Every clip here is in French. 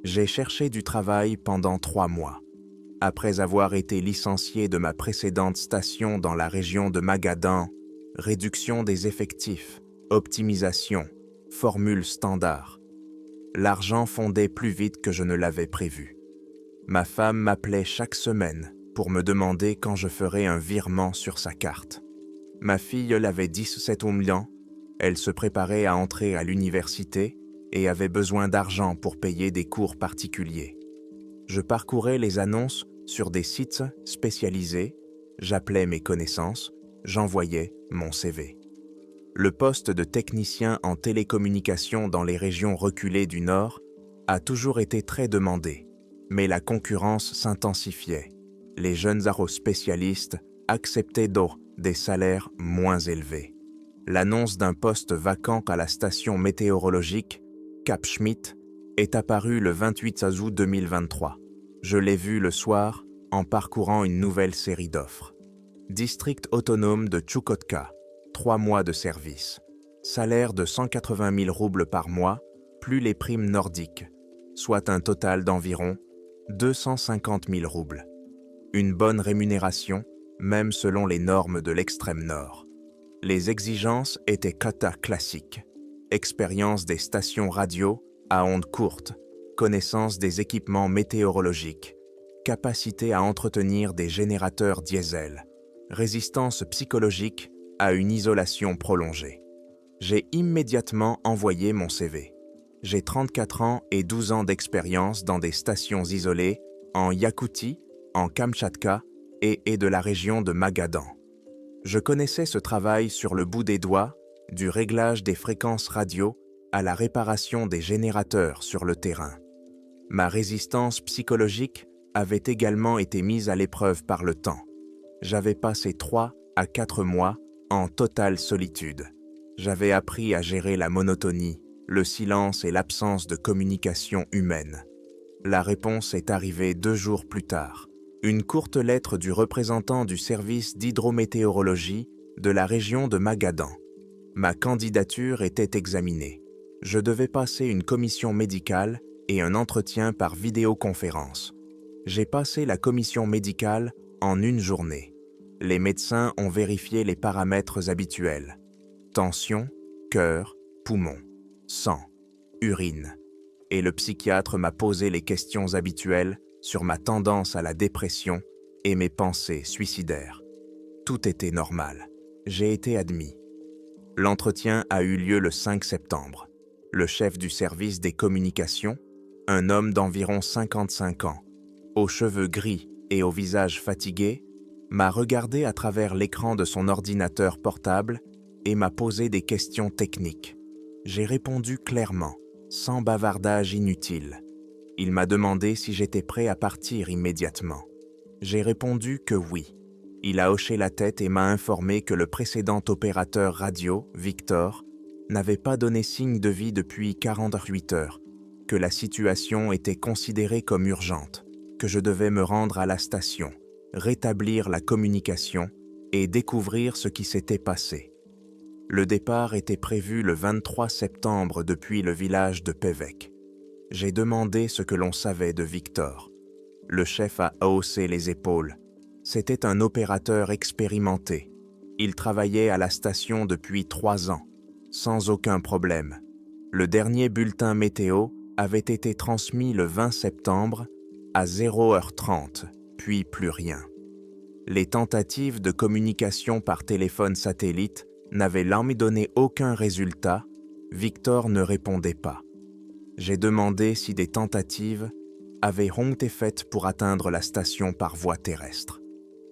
J'ai cherché du travail pendant 3 mois. Après avoir été licencié de ma précédente station dans la région de Magadan, réduction des effectifs, optimisation, formule standard. L'argent fondait plus vite que je ne l'avais prévu. Ma femme m'appelait chaque semaine pour me demander quand je ferais un virement sur sa carte. Ma fille l'avait 17 ans, elle se préparait à entrer à l'université et avait besoin d'argent pour payer des cours particuliers. Je parcourais les annonces sur des sites spécialisés, j'appelais mes connaissances, j'envoyais mon CV. Le poste de technicien en télécommunications dans les régions reculées du Nord a toujours été très demandé, mais la concurrence s'intensifiait. Les jeunes aérospécialistes acceptaient donc des salaires moins élevés. L'annonce d'un poste vacant à la station météorologique Cap Schmitt est apparue le 28 août 2023. Je l'ai vu le soir en parcourant une nouvelle série d'offres. District autonome de Tchoukotka, 3 mois de service. Salaire de 180 000 roubles par mois, plus les primes nordiques, soit un total d'environ 250 000 roubles. Une bonne rémunération, même selon les normes de l'extrême nord. Les exigences étaient kata classiques. Expérience des stations radio à ondes courtes, connaissance des équipements météorologiques, capacité à entretenir des générateurs diesel, résistance psychologique à une isolation prolongée. J'ai immédiatement envoyé mon CV. J'ai 34 ans et 12 ans d'expérience dans des stations isolées en Yakoutie, en Kamtchatka et de la région de Magadan. Je connaissais ce travail sur le bout des doigts, du réglage des fréquences radio à la réparation des générateurs sur le terrain. Ma résistance psychologique avait également été mise à l'épreuve par le temps. J'avais passé 3 à 4 mois en totale solitude. J'avais appris à gérer la monotonie, le silence et l'absence de communication humaine. La réponse est arrivée 2 jours plus tard. Une courte lettre du représentant du service d'hydrométéorologie de la région de Magadan. Ma candidature était examinée. Je devais passer une commission médicale et un entretien par vidéoconférence. J'ai passé la commission médicale en 1 journée. Les médecins ont vérifié les paramètres habituels. Tension, cœur, poumons, sang, urine. Et le psychiatre m'a posé les questions habituelles sur ma tendance à la dépression et mes pensées suicidaires. Tout était normal. J'ai été admis. L'entretien a eu lieu le 5 septembre. Le chef du service des communications, un homme d'environ 55 ans, aux cheveux gris et au visage fatigué, m'a regardé à travers l'écran de son ordinateur portable et m'a posé des questions techniques. J'ai répondu clairement, sans bavardage inutile. Il m'a demandé si j'étais prêt à partir immédiatement. J'ai répondu que oui. Il a hoché la tête et m'a informé que le précédent opérateur radio, Victor, n'avait pas donné signe de vie depuis 48 heures, que la situation était considérée comme urgente, que je devais me rendre à la station, rétablir la communication et découvrir ce qui s'était passé. Le départ était prévu le 23 septembre depuis le village de Pévec. J'ai demandé ce que l'on savait de Victor. Le chef a haussé les épaules. C'était un opérateur expérimenté. Il travaillait à la station depuis 3 ans, sans aucun problème. Le dernier bulletin météo avait été transmis le 20 septembre à 0h30, puis plus rien. Les tentatives de communication par téléphone satellite n'avaient donné aucun résultat. Victor ne répondait pas. J'ai demandé si des tentatives avaient été faites pour atteindre la station par voie terrestre.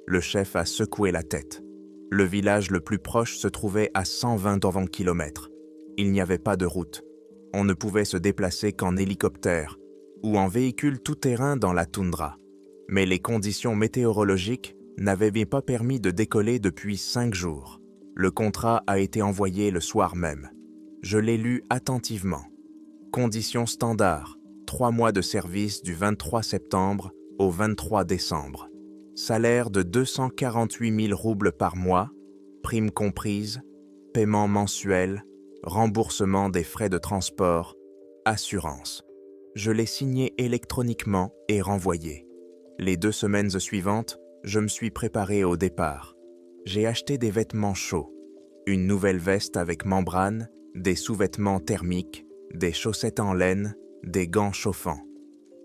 Le chef a secoué la tête. Le village le plus proche se trouvait à 120 km. Il n'y avait pas de route. On ne pouvait se déplacer qu'en hélicoptère ou en véhicule tout-terrain dans la toundra. Mais les conditions météorologiques n'avaient pas permis de décoller depuis 5 jours. Le contrat a été envoyé le soir même. Je l'ai lu attentivement. Conditions standards, 3 mois de service du 23 septembre au 23 décembre. Salaire de 248 000 roubles par mois, primes comprises, paiement mensuel, remboursement des frais de transport, assurance. Je l'ai signé électroniquement et renvoyé. Les 2 semaines suivantes, je me suis préparé au départ. J'ai acheté des vêtements chauds, une nouvelle veste avec membrane, des sous-vêtements thermiques, des chaussettes en laine, des gants chauffants.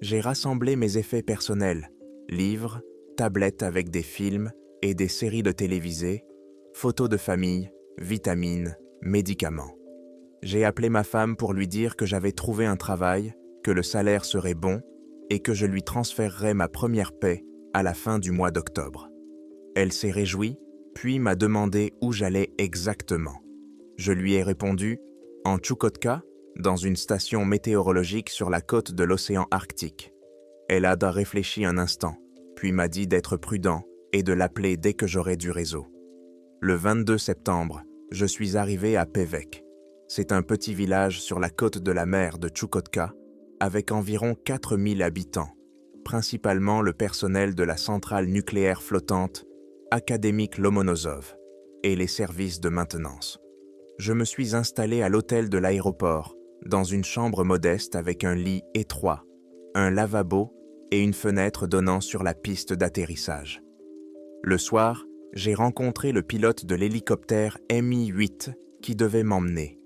J'ai rassemblé mes effets personnels, livres, tablettes avec des films et des séries de télévisées, photos de famille, vitamines, médicaments. J'ai appelé ma femme pour lui dire que j'avais trouvé un travail, que le salaire serait bon et que je lui transférerais ma première paie à la fin du mois d'octobre. Elle s'est réjouie, puis m'a demandé où j'allais exactement. Je lui ai répondu « En Tchoukotka, dans une station météorologique sur la côte de l'océan Arctique. » Elle a réfléchi un instant, puis m'a dit d'être prudent et de l'appeler dès que j'aurais du réseau. Le 22 septembre, je suis arrivé à Pevek. C'est un petit village sur la côte de la mer de Tchoukotka, avec environ 4000 habitants, principalement le personnel de la centrale nucléaire flottante Akademik Lomonosov et les services de maintenance. Je me suis installé à l'hôtel de l'aéroport, dans une chambre modeste avec un lit étroit, un lavabo et une fenêtre donnant sur la piste d'atterrissage. Le soir, j'ai rencontré le pilote de l'hélicoptère Mi-8 qui devait m'emmener.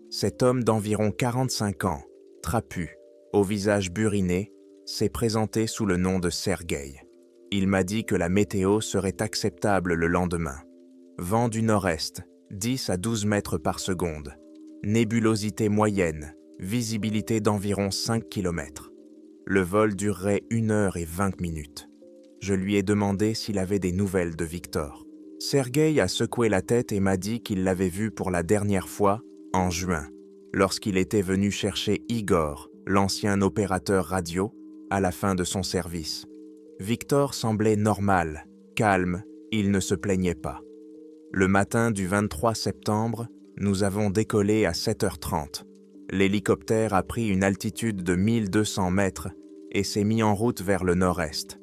Cet homme d'environ 45 ans, trapu, au visage buriné, s'est présenté sous le nom de Sergueï. Il m'a dit que la météo serait acceptable le lendemain. Vent du nord-est, 10 à 12 mètres par seconde. Nébulosité moyenne, visibilité d'environ 5 km. Le vol durerait 1 heure et 20 minutes. Je lui ai demandé s'il avait des nouvelles de Victor. Sergueï a secoué la tête et m'a dit qu'il l'avait vu pour la dernière fois en juin, lorsqu'il était venu chercher Igor, l'ancien opérateur radio, à la fin de son service. Victor semblait normal, calme, il ne se plaignait pas. Le matin du 23 septembre, nous avons décollé à 7h30. L'hélicoptère a pris une altitude de 1200 mètres et s'est mis en route vers le nord-est.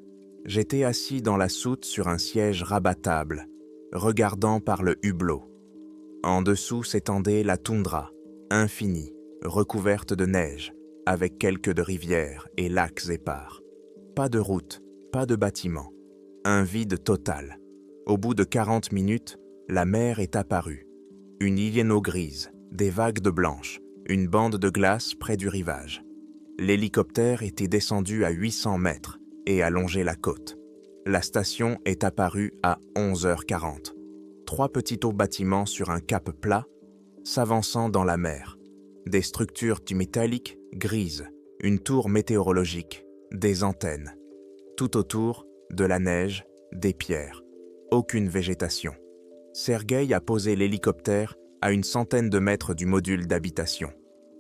J'étais assis dans la soute sur un siège rabattable, regardant par le hublot. En dessous s'étendait la toundra, infinie, recouverte de neige, avec quelques de rivières et lacs épars. Pas de route, pas de bâtiment. Un vide total. Au bout de 40 minutes, la mer est apparue. Une île grise, des vagues de blanches, une bande de glace près du rivage. L'hélicoptère était descendu à 800 mètres et a longé la côte. La station est apparue à 11h40. 3 petits bâtiments sur un cap plat, s'avançant dans la mer. Des structures métalliques grises, une tour météorologique, des antennes. Tout autour, de la neige, des pierres. Aucune végétation. Sergueï a posé l'hélicoptère à une centaine de mètres du module d'habitation.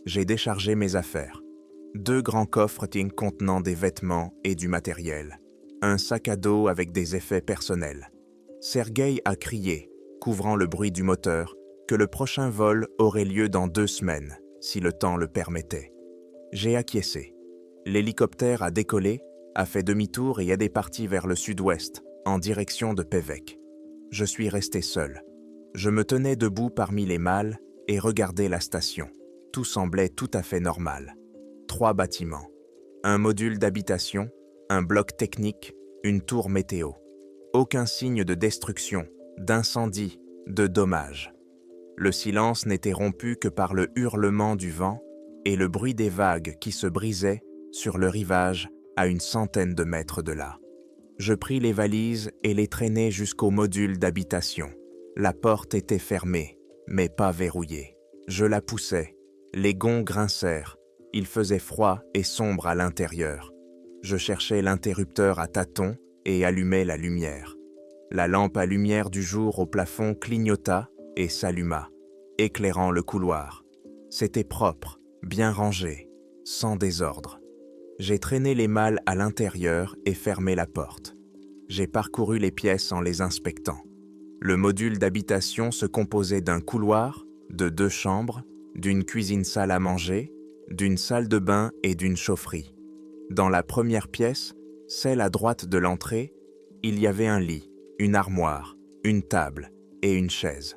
J'ai déchargé mes affaires. 2 grands coffres contenant des vêtements et du matériel. Un sac à dos avec des effets personnels. Sergueï a crié, couvrant le bruit du moteur, que le prochain vol aurait lieu dans 2 semaines, si le temps le permettait. J'ai acquiescé. L'hélicoptère a décollé, a fait demi-tour et est parti vers le sud-ouest, en direction de Pevek. Je suis resté seul. Je me tenais debout parmi les malles et regardais la station. Tout semblait tout à fait normal. 3 bâtiments. Un module d'habitation, un bloc technique, une tour météo. Aucun signe de destruction, d'incendie, de dommages. Le silence n'était rompu que par le hurlement du vent et le bruit des vagues qui se brisaient sur le rivage à une centaine de mètres de là. Je pris les valises et les traînai jusqu'au module d'habitation. La porte était fermée, mais pas verrouillée. Je la poussai. Les gonds grincèrent. Il faisait froid et sombre à l'intérieur. Je cherchais l'interrupteur à tâtons et allumai la lumière. La lampe à lumière du jour au plafond clignota et s'alluma, éclairant le couloir. C'était propre, bien rangé, sans désordre. J'ai traîné les malles à l'intérieur et fermé la porte. J'ai parcouru les pièces en les inspectant. Le module d'habitation se composait d'un couloir, de 2 chambres, d'une cuisine-salle à manger, d'une salle de bain et d'une chaufferie. Dans la première pièce, celle à droite de l'entrée, il y avait un lit, une armoire, une table et une chaise.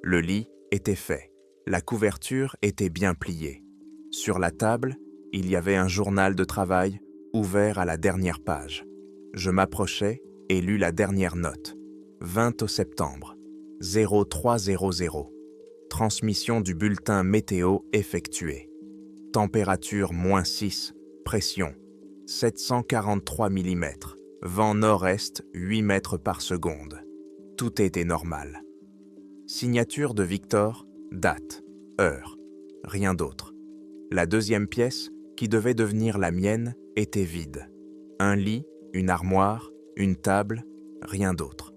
Le lit était fait. La couverture était bien pliée. Sur la table, Il y avait un journal de travail ouvert à la dernière page. Je m'approchai et lus la dernière note. 20 au septembre, 0300. Transmission du bulletin météo effectuée. Température -6, pression 743 mm, vent nord-est 8 mètres par seconde. Tout était normal. Signature de Victor, date, heure, rien d'autre. La deuxième pièce, qui devait devenir la mienne, était vide. Un lit, une armoire, une table, rien d'autre.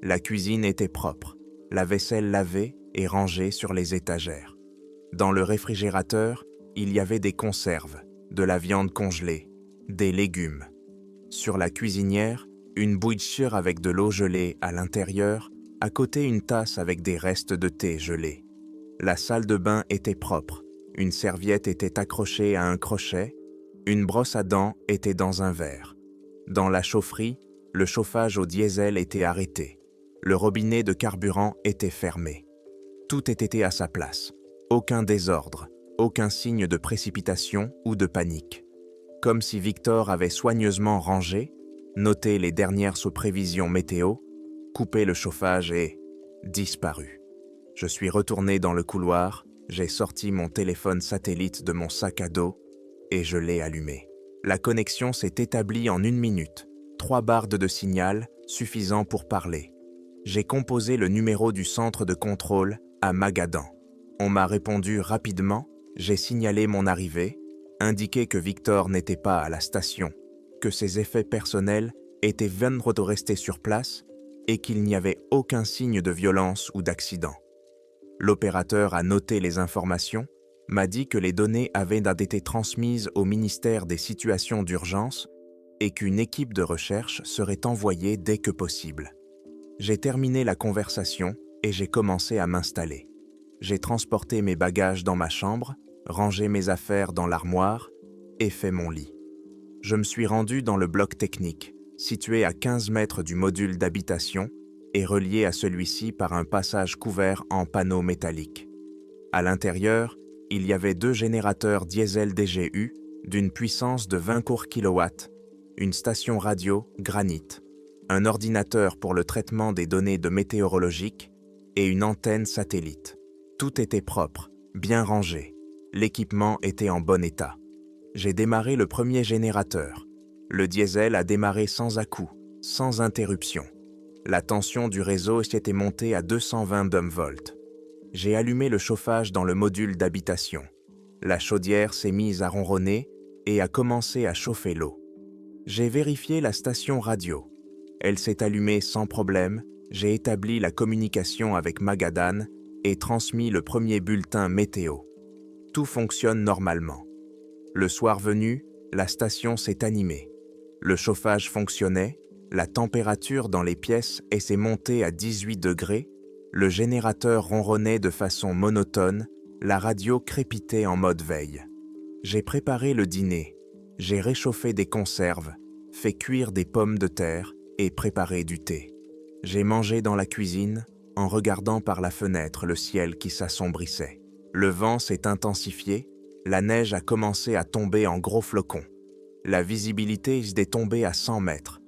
La cuisine était propre, la vaisselle lavée et rangée sur les étagères. Dans le réfrigérateur, il y avait des conserves, de la viande congelée, des légumes. Sur la cuisinière, une bouillie avec de l'eau gelée à l'intérieur, à côté une tasse avec des restes de thé gelé. La salle de bain était propre, une serviette était accrochée à un crochet, une brosse à dents était dans un verre. Dans la chaufferie, le chauffage au diesel était arrêté. Le robinet de carburant était fermé. Tout était à sa place. Aucun désordre, aucun signe de précipitation ou de panique. Comme si Victor avait soigneusement rangé, noté les dernières prévisions météo, coupé le chauffage et disparu. Je suis retourné dans le couloir, j'ai sorti mon téléphone satellite de mon sac à dos et je l'ai allumé. La connexion s'est établie en 1 minute, 3 barres de signal suffisant pour parler. J'ai composé le numéro du centre de contrôle à Magadan. On m'a répondu rapidement, j'ai signalé mon arrivée, indiqué que Victor n'était pas à la station, que ses effets personnels étaient venus de rester sur place et qu'il n'y avait aucun signe de violence ou d'accident. L'opérateur a noté les informations, m'a dit que les données avaient été transmises au ministère des situations d'urgence et qu'une équipe de recherche serait envoyée dès que possible. J'ai terminé la conversation et j'ai commencé à m'installer. J'ai transporté mes bagages dans ma chambre, rangé mes affaires dans l'armoire et fait mon lit. Je me suis rendu dans le bloc technique, situé à 15 mètres du module d'habitation et relié à celui-ci par un passage couvert en panneaux métalliques. À l'intérieur, il y avait 2 générateurs diesel DGU d'une puissance de 20 kW, une station radio Granit, un ordinateur pour le traitement des données de météorologiques et une antenne satellite. Tout était propre, bien rangé. L'équipement était en bon état. J'ai démarré le premier générateur. Le diesel a démarré sans à-coups, sans interruption. La tension du réseau s'était montée à 220 ohmvolts. J'ai allumé le chauffage dans le module d'habitation. La chaudière s'est mise à ronronner et a commencé à chauffer l'eau. J'ai vérifié la station radio. Elle s'est allumée sans problème, j'ai établi la communication avec Magadan et transmis le premier bulletin météo. Tout fonctionne normalement. Le soir venu, la station s'est animée. Le chauffage fonctionnait, la température dans les pièces s'est montée à 18 degrés, le générateur ronronnait de façon monotone, la radio crépitait en mode veille. J'ai préparé le dîner, j'ai réchauffé des conserves, fait cuire des pommes de terre et préparé du thé. J'ai mangé dans la cuisine en regardant par la fenêtre le ciel qui s'assombrissait. Le vent s'est intensifié, la neige a commencé à tomber en gros flocons. La visibilité est tombée à 100 mètres.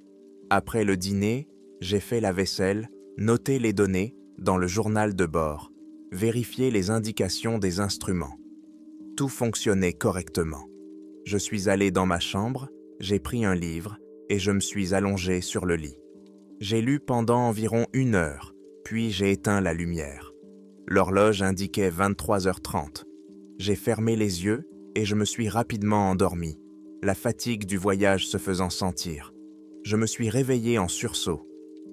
Après le dîner, j'ai fait la vaisselle, noté les données dans le journal de bord, vérifié les indications des instruments. Tout fonctionnait correctement. Je suis allé dans ma chambre, j'ai pris un livre et je me suis allongé sur le lit. J'ai lu pendant environ 1 heure, puis j'ai éteint la lumière. L'horloge indiquait 23h30. J'ai fermé les yeux et je me suis rapidement endormi, la fatigue du voyage se faisant sentir. Je me suis réveillé en sursaut.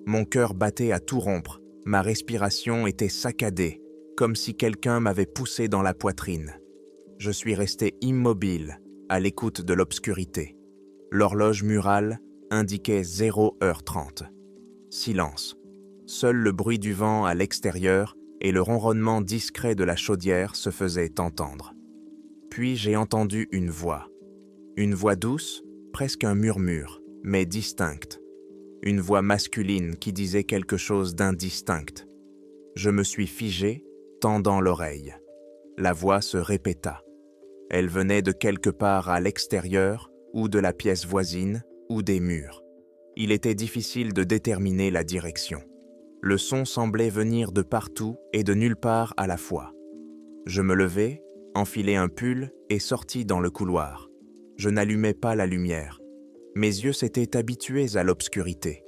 Mon cœur battait à tout rompre, ma respiration était saccadée, comme si quelqu'un m'avait poussé dans la poitrine. Je suis resté immobile, à l'écoute de l'obscurité. L'horloge murale indiquait 0h30. Silence. Seul le bruit du vent à l'extérieur et le ronronnement discret de la chaudière se faisaient entendre. Puis j'ai entendu une voix douce, presque un murmure, mais distincte. Une voix masculine qui disait quelque chose d'indistinct. Je me suis figé, tendant l'oreille. La voix se répéta. Elle venait de quelque part à l'extérieur, ou de la pièce voisine, ou des murs. Il était difficile de déterminer la direction. Le son semblait venir de partout et de nulle part à la fois. Je me levai, enfilai un pull et sortis dans le couloir. Je n'allumai pas la lumière. Mes yeux s'étaient habitués à l'obscurité.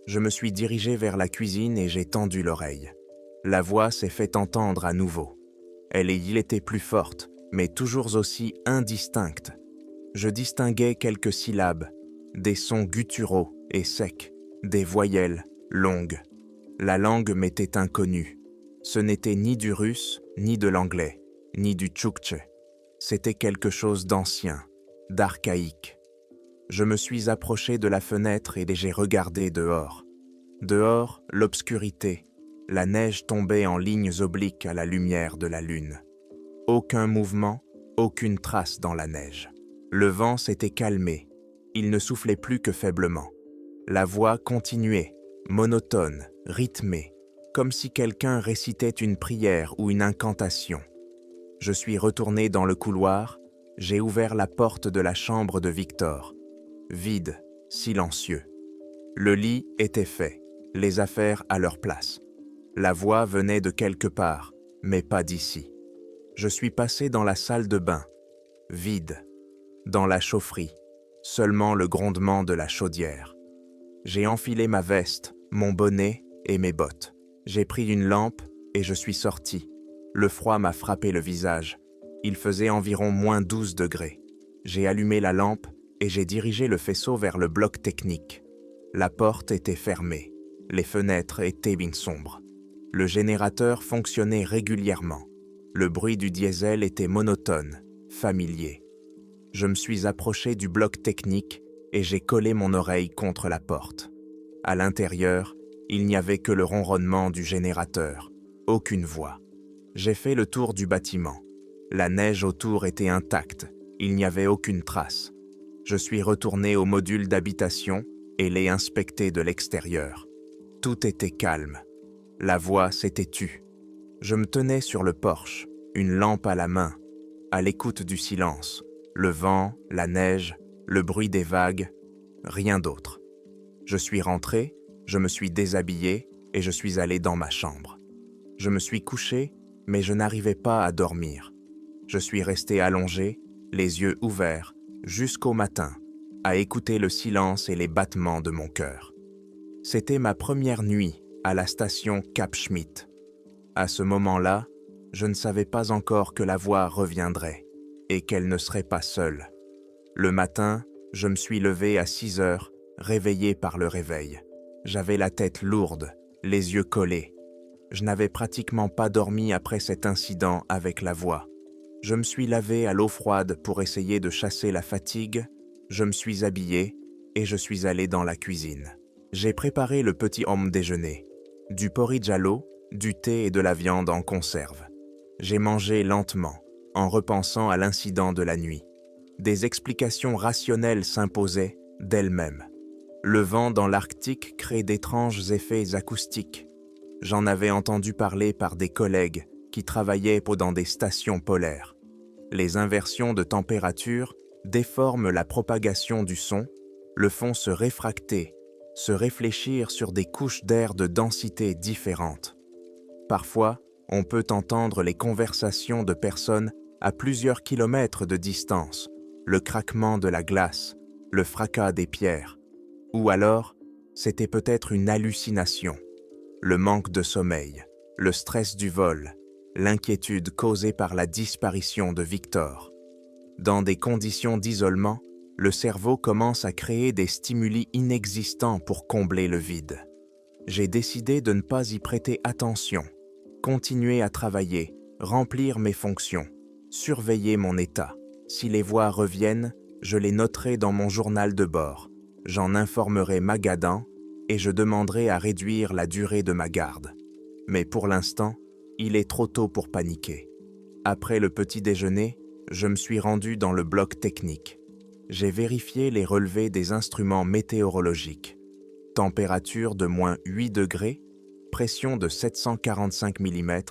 Je me suis dirigé vers la cuisine et j'ai tendu l'oreille. La voix s'est fait entendre à nouveau. Il était plus forte, mais toujours aussi indistincte. Je distinguais quelques syllabes, des sons gutturaux et secs, des voyelles longues. La langue m'était inconnue. Ce n'était ni du russe, ni de l'anglais, ni du tchouktche. C'était quelque chose d'ancien, d'archaïque. Je me suis approché de la fenêtre et j'ai regardé dehors. Dehors, l'obscurité. La neige tombait en lignes obliques à la lumière de la lune. Aucun mouvement, aucune trace dans la neige. Le vent s'était calmé. Il ne soufflait plus que faiblement. La voix continuait, monotone, rythmée, comme si quelqu'un récitait une prière ou une incantation. Je suis retourné dans le couloir, j'ai ouvert la porte de la chambre de Victor. Vide, silencieux. Le lit était fait, les affaires à leur place. La voix venait de quelque part, mais pas d'ici. Je suis passé dans la salle de bain, vide. Dans la chaufferie, seulement le grondement de la chaudière. J'ai enfilé ma veste, mon bonnet et mes bottes. J'ai pris une lampe et je suis sorti. Le froid m'a frappé le visage. Il faisait environ -12 degrés. J'ai allumé la lampe et j'ai dirigé le faisceau vers le bloc technique. La porte était fermée. Les fenêtres étaient bien sombres. Le générateur fonctionnait régulièrement. Le bruit du diesel était monotone, familier. Je me suis approché du bloc technique et j'ai collé mon oreille contre la porte. À l'intérieur, il n'y avait que le ronronnement du générateur, aucune voix. J'ai fait le tour du bâtiment. La neige autour était intacte, il n'y avait aucune trace. Je suis retourné au module d'habitation et l'ai inspecté de l'extérieur. Tout était calme. La voix s'était tue. Je me tenais sur le porche, une lampe à la main, à l'écoute du silence, le vent, la neige, le bruit des vagues, rien d'autre. Je suis rentré, je me suis déshabillé et je suis allé dans ma chambre. Je me suis couché, mais je n'arrivais pas à dormir. Je suis resté allongé, les yeux ouverts, jusqu'au matin, à écouter le silence et les battements de mon cœur. C'était ma première nuit à la station Cap Schmitt. À ce moment-là, je ne savais pas encore que la voix reviendrait et qu'elle ne serait pas seule. Le matin, je me suis levé à 6 heures, réveillé par le réveil. J'avais la tête lourde, les yeux collés. Je n'avais pratiquement pas dormi après cet incident avec la voix. Je me suis lavé à l'eau froide pour essayer de chasser la fatigue, je me suis habillé et je suis allé dans la cuisine. J'ai préparé le petit homme déjeuner, du porridge à l'eau, du thé et de la viande en conserve. J'ai mangé lentement, en repensant à l'incident de la nuit. Des explications rationnelles s'imposaient d'elles-mêmes. Le vent dans l'Arctique crée d'étranges effets acoustiques. J'en avais entendu parler par des collègues qui travaillaient dans des stations polaires. Les inversions de température déforment la propagation du son, le font se réfracter, se réfléchir sur des couches d'air de densité différentes. Parfois, on peut entendre les conversations de personnes à plusieurs kilomètres de distance, le craquement de la glace, le fracas des pierres. Ou alors, c'était peut-être une hallucination, le manque de sommeil, le stress du vol, l'inquiétude causée par la disparition de Victor. Dans des conditions d'isolement, le cerveau commence à créer des stimuli inexistants pour combler le vide. J'ai décidé de ne pas y prêter attention, continuer à travailler, remplir mes fonctions, surveiller mon état. Si les voix reviennent, je les noterai dans mon journal de bord. J'en informerai Magadan et je demanderai à réduire la durée de ma garde. Mais pour l'instant, il est trop tôt pour paniquer. Après le petit déjeuner, je me suis rendu dans le bloc technique. J'ai vérifié les relevés des instruments météorologiques. Température de -8 degrés, pression de 745 mm,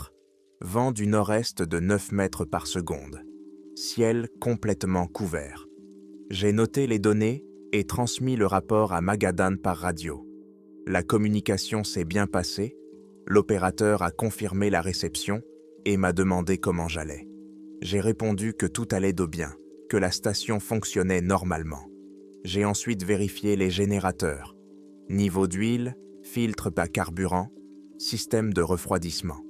vent du nord-est de 9 mètres par seconde. ciel complètement couvert. J'ai noté les données et transmis le rapport à Magadan par radio. La communication s'est bien passée, l'opérateur a confirmé la réception et m'a demandé comment j'allais. J'ai répondu que tout allait de bien, que la station fonctionnait normalement. J'ai ensuite vérifié les générateurs. Niveau d'huile, filtre à carburant, système de refroidissement.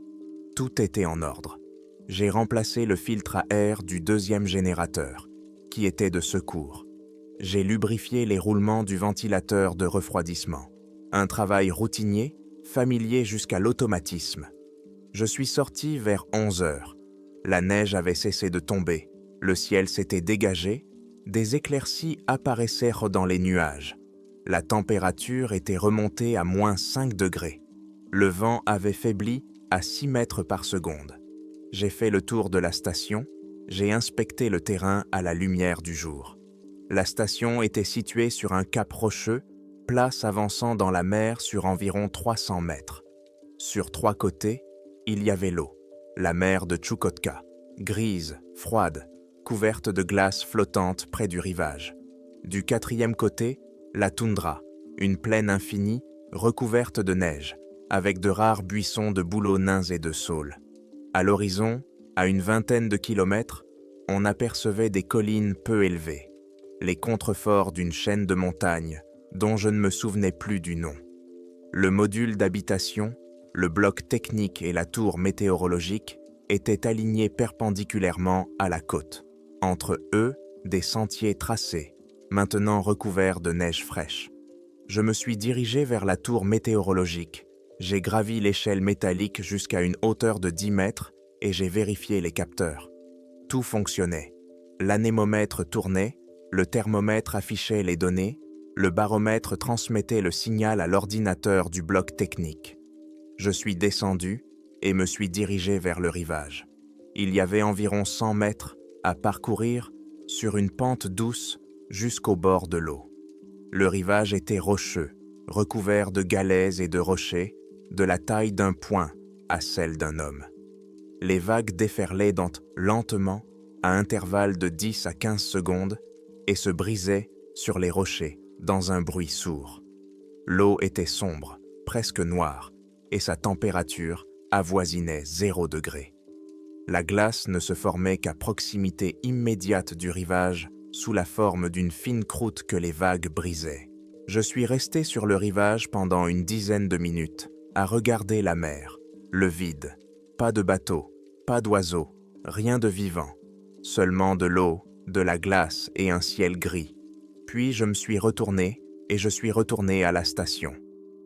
Tout était en ordre. J'ai remplacé le filtre à air du deuxième générateur, qui était de secours. J'ai lubrifié les roulements du ventilateur de refroidissement. Un travail routinier, familier jusqu'à l'automatisme. Je suis sorti vers 11 heures. La neige avait cessé de tomber, le ciel s'était dégagé, des éclaircies apparaissaient dans les nuages. La température était remontée à moins 5 degrés. Le vent avait faibli à 6 mètres par seconde. J'ai fait le tour de la station, j'ai inspecté le terrain à la lumière du jour. La station était située sur un cap rocheux, plat s'avançant dans la mer sur environ 300 mètres. Sur 3 côtés, il y avait l'eau, la mer de Tchoukotka, grise, froide, couverte de glace flottante près du rivage. Du 4e côté, la toundra, une plaine infinie, recouverte de neige, avec de rares buissons de bouleaux nains et de saules. À l'horizon, à une vingtaine de kilomètres, on apercevait des collines peu élevées, les contreforts d'une chaîne de montagnes dont je ne me souvenais plus du nom. Le module d'habitation, le bloc technique et la tour météorologique étaient alignés perpendiculairement à la côte. Entre eux, des sentiers tracés, maintenant recouverts de neige fraîche. Je me suis dirigé vers la tour météorologique. J'ai gravi l'échelle métallique jusqu'à une hauteur de 10 mètres et j'ai vérifié les capteurs. Tout fonctionnait. L'anémomètre tournait, le thermomètre affichait les données, le baromètre transmettait le signal à l'ordinateur du bloc technique. Je suis descendu et me suis dirigé vers le rivage. Il y avait environ 100 mètres à parcourir sur une pente douce jusqu'au bord de l'eau. Le rivage était rocheux, recouvert de galets et de rochers, de la taille d'un poing à celle d'un homme. Les vagues déferlaient lentement, à intervalles de 10 à 15 secondes, et se brisaient sur les rochers dans un bruit sourd. L'eau était sombre, presque noire, et sa température avoisinait 0 degré. La glace ne se formait qu'à proximité immédiate du rivage, sous la forme d'une fine croûte que les vagues brisaient. Je suis resté sur le rivage pendant une dizaine de minutes, à regarder la mer, le vide. Pas de bateau, pas d'oiseaux, rien de vivant. Seulement de l'eau, de la glace et un ciel gris. Puis je me suis retourné et je suis retourné à la station.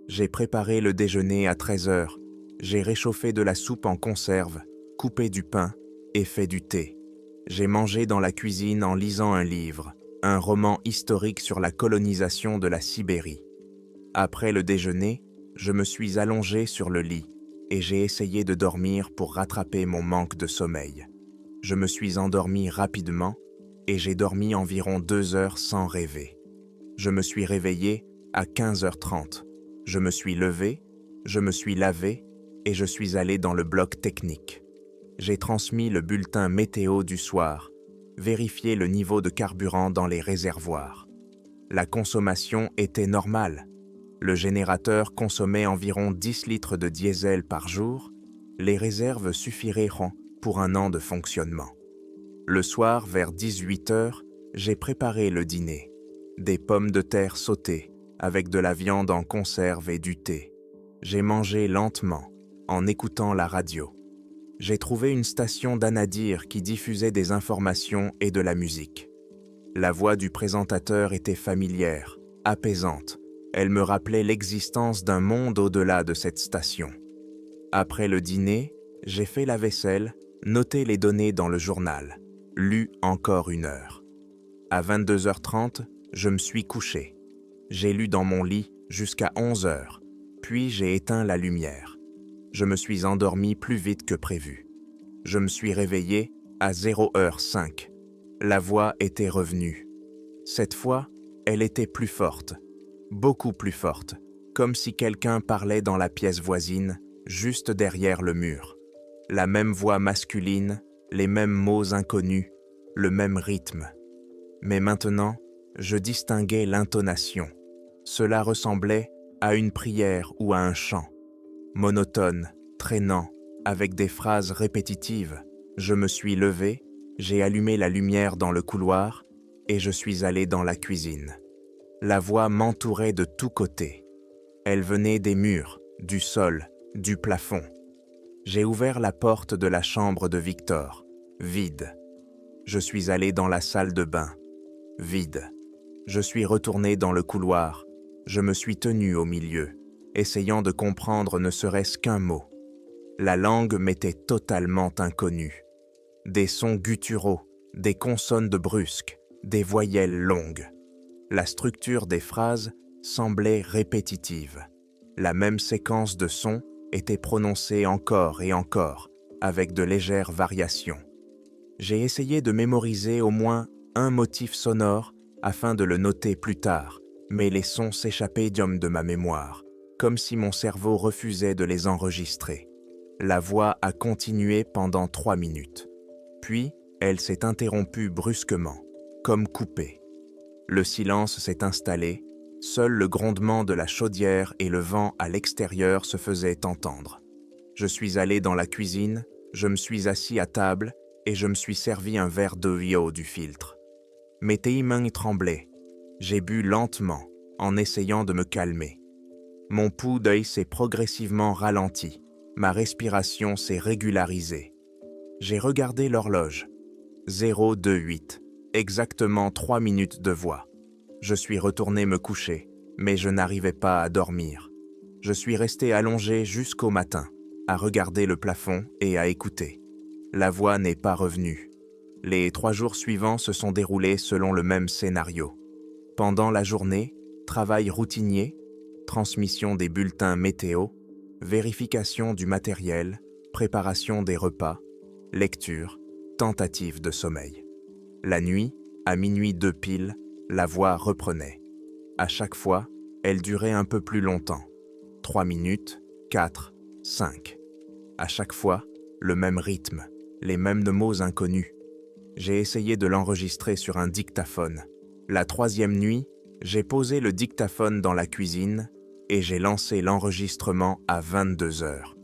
J'ai préparé le déjeuner à 13 heures. J'ai réchauffé de la soupe en conserve, coupé du pain et fait du thé. J'ai mangé dans la cuisine en lisant un livre, un roman historique sur la colonisation de la Sibérie. Après le déjeuner, je me suis allongé sur le lit et j'ai essayé de dormir pour rattraper mon manque de sommeil. Je me suis endormi rapidement et j'ai dormi environ 2 heures sans rêver. Je me suis réveillé à 15h30. Je me suis levé, je me suis lavé et je suis allé dans le bloc technique. J'ai transmis le bulletin météo du soir, vérifié le niveau de carburant dans les réservoirs. La consommation était normale. Le générateur consommait environ 10 litres de diesel par jour. Les réserves suffiront pour un an de fonctionnement. Le soir, vers 18 heures, j'ai préparé le dîner. Des pommes de terre sautées, avec de la viande en conserve et du thé. J'ai mangé lentement, en écoutant la radio. J'ai trouvé une station d'Anadir qui diffusait des informations et de la musique. La voix du présentateur était familière, apaisante. Elle me rappelait l'existence d'un monde au-delà de cette station. Après le dîner, j'ai fait la vaisselle, noté les données dans le journal, lu encore 1 heure. À 22h30, je me suis couché. J'ai lu dans mon lit jusqu'à 11 heures, puis j'ai éteint la lumière. Je me suis endormi plus vite que prévu. Je me suis réveillé à 0h05. La voix était revenue. Cette fois, elle était plus forte, beaucoup plus forte, comme si quelqu'un parlait dans la pièce voisine, juste derrière le mur. La même voix masculine, les mêmes mots inconnus, le même rythme. Mais maintenant, je distinguais l'intonation. Cela ressemblait à une prière ou à un chant. Monotone, traînant, avec des phrases répétitives. Je me suis levé, j'ai allumé la lumière dans le couloir et je suis allé dans la cuisine. La voix m'entourait de tous côtés. Elle venait des murs, du sol, du plafond. J'ai ouvert la porte de la chambre de Victor, vide. Je suis allé dans la salle de bain, vide. Je suis retourné dans le couloir, je me suis tenu au milieu, essayant de comprendre ne serait-ce qu'un mot. La langue m'était totalement inconnue. Des sons gutturaux, des consonnes de brusques, des voyelles longues. La structure des phrases semblait répétitive. La même séquence de sons était prononcée encore et encore, avec de légères variations. J'ai essayé de mémoriser au moins un motif sonore afin de le noter plus tard, mais les sons s'échappaient de ma mémoire, comme si mon cerveau refusait de les enregistrer. La voix a continué pendant 3 minutes. Puis, elle s'est interrompue brusquement, comme coupée. Le silence s'est installé, seul le grondement de la chaudière et le vent à l'extérieur se faisaient entendre. Je suis allé dans la cuisine, je me suis assis à table et je me suis servi un verre d'eau du filtre. Mes mains tremblaient. J'ai bu lentement, en essayant de me calmer. Mon pouls d'œil s'est progressivement ralenti, ma respiration s'est régularisée. J'ai regardé l'horloge. 028, exactement 3 minutes de voix. Je suis retourné me coucher, mais je n'arrivais pas à dormir. Je suis resté allongé jusqu'au matin, à regarder le plafond et à écouter. La voix n'est pas revenue. Les 3 jours suivants se sont déroulés selon le même scénario. Pendant la journée, travail routinier, transmission des bulletins météo, vérification du matériel, préparation des repas, lecture, tentative de sommeil. La nuit, à minuit 2 pile, la voix reprenait. À chaque fois, elle durait un peu plus longtemps. 3 minutes, 4, 5. À chaque fois, le même rythme, les mêmes mots inconnus. J'ai essayé de l'enregistrer sur un dictaphone. La 3e nuit, j'ai posé le dictaphone dans la cuisine et j'ai lancé l'enregistrement à 22 heures.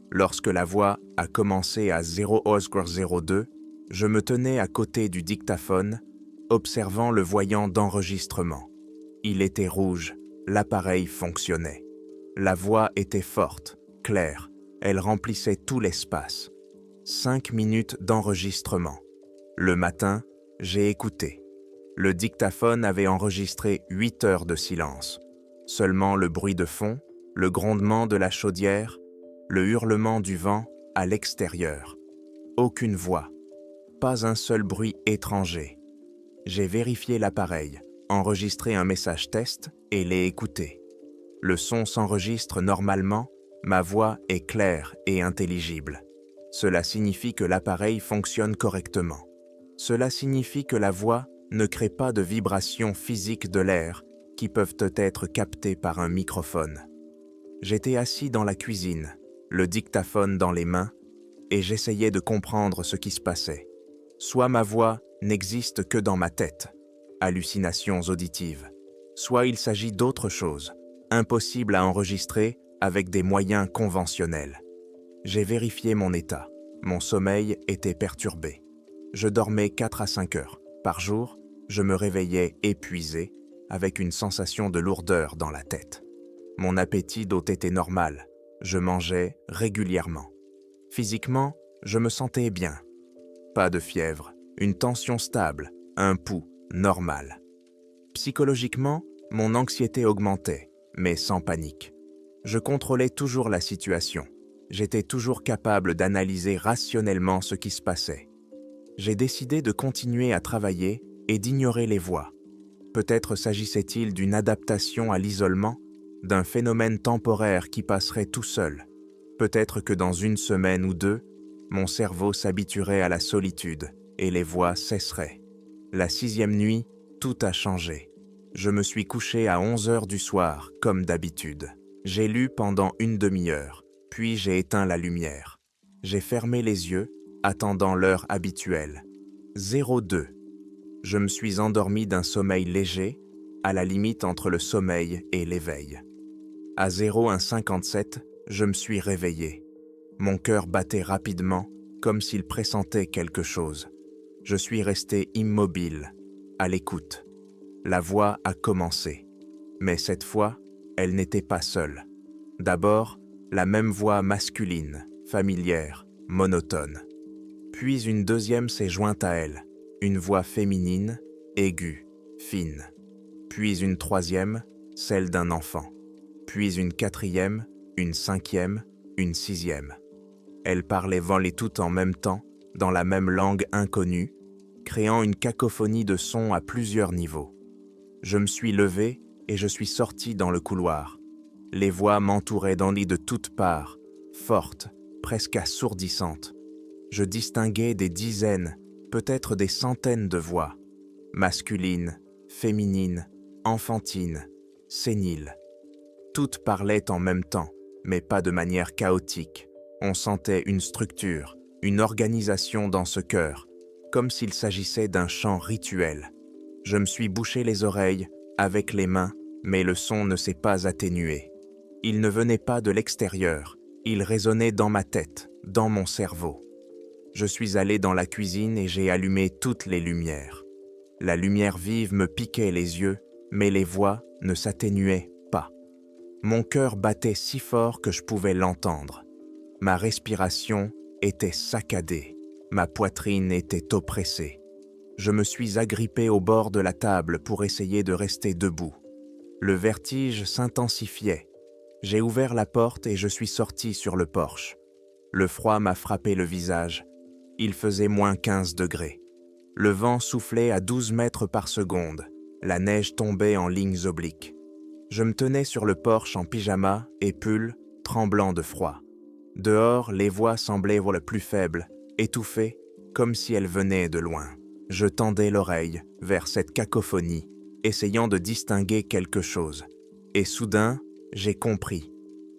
Lorsque la voix a commencé à 0,02, je me tenais à côté du dictaphone, observant le voyant d'enregistrement. Il était rouge, l'appareil fonctionnait. La voix était forte, claire, elle remplissait tout l'espace. 5 minutes d'enregistrement. Le matin, j'ai écouté. Le dictaphone avait enregistré 8 heures de silence. Seulement le bruit de fond, le grondement de la chaudière, le hurlement du vent à l'extérieur. Aucune voix, pas un seul bruit étranger. J'ai vérifié l'appareil, enregistré un message test et l'ai écouté. Le son s'enregistre normalement, ma voix est claire et intelligible. Cela signifie que l'appareil fonctionne correctement. Cela signifie que la voix ne crée pas de vibrations physiques de l'air qui peuvent être captées par un microphone. J'étais assis dans la cuisine, le dictaphone dans les mains, et j'essayais de comprendre ce qui se passait. Soit ma voix n'existe que dans ma tête, hallucinations auditives, soit il s'agit d'autre chose, impossible à enregistrer avec des moyens conventionnels. J'ai vérifié mon état. Mon sommeil était perturbé. Je dormais 4 à 5 heures. Par jour, je me réveillais épuisé, avec une sensation de lourdeur dans la tête. Mon appétit était normal. Je mangeais régulièrement. Physiquement, je me sentais bien. Pas de fièvre, une tension stable, un pouls normal. Psychologiquement, mon anxiété augmentait, mais sans panique. Je contrôlais toujours la situation. J'étais toujours capable d'analyser rationnellement ce qui se passait. J'ai décidé de continuer à travailler et d'ignorer les voix. Peut-être s'agissait-il d'une adaptation à l'isolement, d'un phénomène temporaire qui passerait tout seul. Peut-être que dans 1 semaine ou 2, mon cerveau s'habituerait à la solitude et les voix cesseraient. La 6e nuit, tout a changé. Je me suis couché à 11 heures du soir, comme d'habitude. J'ai lu pendant 1 demi-heure, puis j'ai éteint la lumière. J'ai fermé les yeux, attendant l'heure habituelle. 02. Je me suis endormi d'un sommeil léger, à la limite entre le sommeil et l'éveil. À 01:57, je me suis réveillé. Mon cœur battait rapidement, comme s'il pressentait quelque chose. Je suis resté immobile, à l'écoute. La voix a commencé. Mais cette fois, elle n'était pas seule. D'abord, la même voix masculine, familière, monotone. Puis une deuxième s'est jointe à elle, une voix féminine, aiguë, fine. Puis une troisième, celle d'un enfant. Puis une quatrième, une cinquième, une sixième. Elles parlaient volées toutes en même temps, dans la même langue inconnue, créant une cacophonie de sons à plusieurs niveaux. Je me suis levé et je suis sorti dans le couloir. Les voix m'entouraient dans l'île de toutes parts, fortes, presque assourdissantes. Je distinguais des dizaines, peut-être des centaines de voix, masculines, féminines, enfantines, séniles. Toutes parlaient en même temps, mais pas de manière chaotique. On sentait une structure, une organisation dans ce chœur, comme s'il s'agissait d'un chant rituel. Je me suis bouché les oreilles, avec les mains, mais le son ne s'est pas atténué. Il ne venait pas de l'extérieur, il résonnait dans ma tête, dans mon cerveau. Je suis allé dans la cuisine et j'ai allumé toutes les lumières. La lumière vive me piquait les yeux, mais les voix ne s'atténuaient pas. Mon cœur battait si fort que je pouvais l'entendre. Ma respiration était saccadée, ma poitrine était oppressée. Je me suis agrippé au bord de la table pour essayer de rester debout. Le vertige s'intensifiait. J'ai ouvert la porte et je suis sorti sur le porche. Le froid m'a frappé le visage. Il faisait moins 15 degrés. Le vent soufflait à 12 mètres par seconde. La neige tombait en lignes obliques. Je me tenais sur le porche en pyjama et pull, tremblant de froid. Dehors, les voix semblaient le plus faibles, étouffées, comme si elles venaient de loin. Je tendais l'oreille vers cette cacophonie, essayant de distinguer quelque chose. Et soudain, j'ai compris.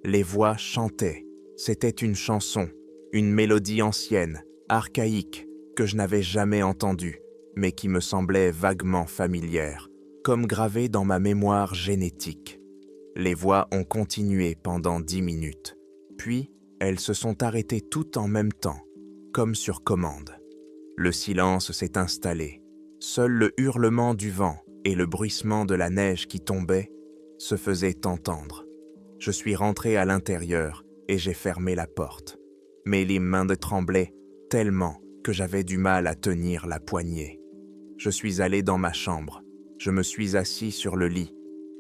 Les voix chantaient. C'était une chanson, une mélodie ancienne, archaïque, que je n'avais jamais entendue, mais qui me semblait vaguement familière, comme gravée dans ma mémoire génétique. Les voix ont continué pendant 10 minutes. Puis, elles se sont arrêtées toutes en même temps, comme sur commande. Le silence s'est installé. Seul le hurlement du vent et le bruissement de la neige qui tombait se faisaient entendre. Je suis rentré à l'intérieur et j'ai fermé la porte. Mais les mains tremblaient tellement que j'avais du mal à tenir la poignée. Je suis allé dans ma chambre. Je me suis assis sur le lit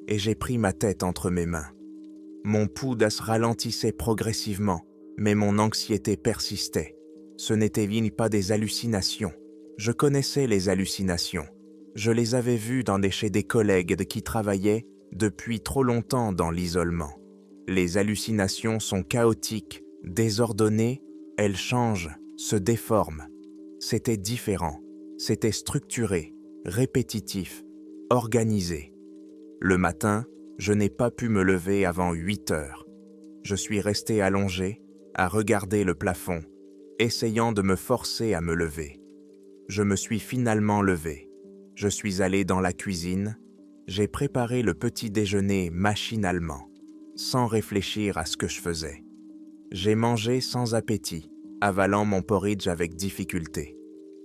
et j'ai pris ma tête entre mes mains. Mon pouls se ralentissait progressivement, mais mon anxiété persistait. Ce n'étaient pas des hallucinations. Je connaissais les hallucinations. Je les avais vues chez des collègues qui travaillaient depuis trop longtemps dans l'isolement. Les hallucinations sont chaotiques, désordonnées, elles changent, se déforment. C'était différent, c'était structuré, répétitif, organisé. Le matin, je n'ai pas pu me lever avant 8 heures. Je suis resté allongé, à regarder le plafond, essayant de me forcer à me lever. Je me suis finalement levé. Je suis allé dans la cuisine. J'ai préparé le petit déjeuner machinalement, sans réfléchir à ce que je faisais. J'ai mangé sans appétit, avalant mon porridge avec difficulté.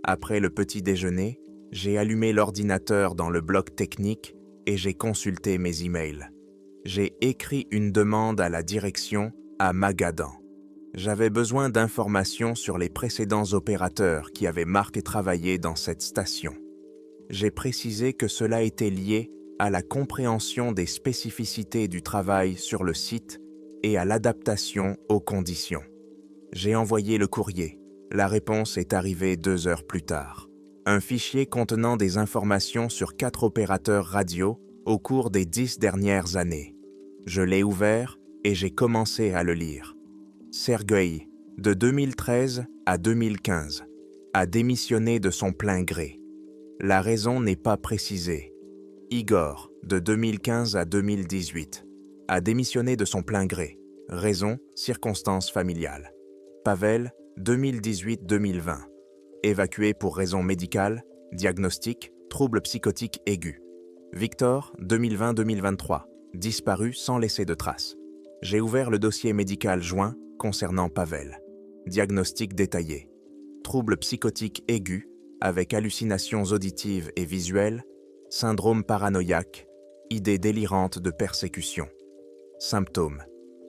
Après le petit déjeuner, j'ai allumé l'ordinateur dans le bloc technique et j'ai consulté mes emails. J'ai écrit une demande à la direction à Magadan. J'avais besoin d'informations sur les précédents opérateurs qui avaient travaillé dans cette station. J'ai précisé que cela était lié à la compréhension des spécificités du travail sur le site et à l'adaptation aux conditions. J'ai envoyé le courrier. La réponse est arrivée 2 heures plus tard. Un fichier contenant des informations sur 4 opérateurs radio au cours des 10 dernières années. Je l'ai ouvert et j'ai commencé à le lire. Sergueï, de 2013 à 2015, a démissionné de son plein gré. La raison n'est pas précisée. Igor, de 2015 à 2018, a démissionné de son plein gré. Raison, circonstances familiales. Pavel, 2018-2020, Évacué pour raison médicale, diagnostic, trouble psychotique aigu. Victor, 2020-2023, disparu sans laisser de traces. J'ai ouvert le dossier médical joint concernant Pavel. Diagnostic détaillé. Trouble psychotique aigu avec hallucinations auditives et visuelles, syndrome paranoïaque, idée délirante de persécution. Symptômes.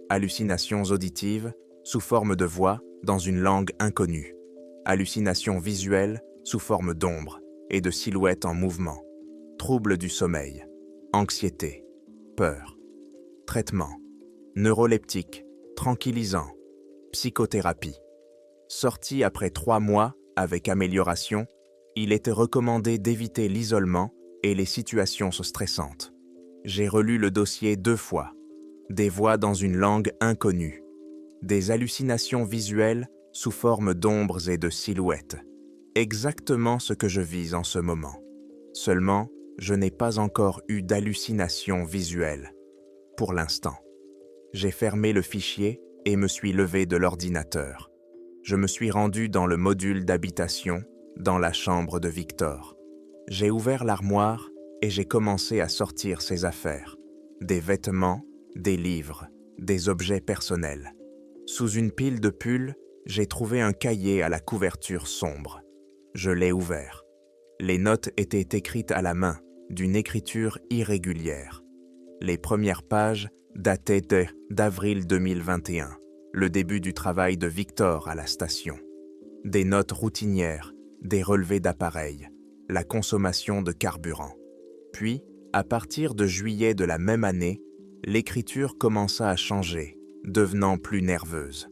Hallucinations auditives sous forme de voix dans une langue inconnue. Hallucinations visuelles sous forme d'ombre et de silhouettes en mouvement. Troubles du sommeil. Anxiété. Peur. Traitement. Neuroleptique. Tranquillisant. Psychothérapie. Sorti après 3 mois avec amélioration, il était recommandé d'éviter l'isolement et les situations stressantes. J'ai relu le dossier 2 fois. Des voix dans une langue inconnue. Des hallucinations visuelles sous forme d'ombres et de silhouettes. Exactement ce que je vis en ce moment. Seulement, je n'ai pas encore eu d'hallucinations visuelles. Pour l'instant. J'ai fermé le fichier et me suis levé de l'ordinateur. Je me suis rendu dans le module d'habitation, dans la chambre de Victor. J'ai ouvert l'armoire et j'ai commencé à sortir ses affaires. Des vêtements, des livres, des objets personnels. Sous une pile de pulls, j'ai trouvé un cahier à la couverture sombre. Je l'ai ouvert. Les notes étaient écrites à la main, d'une écriture irrégulière. Les premières pages dataient d'avril 2021, le début du travail de Victor à la station. Des notes routinières, des relevés d'appareils, la consommation de carburant. Puis, à partir de juillet de la même année, l'écriture commença à changer, devenant plus nerveuse.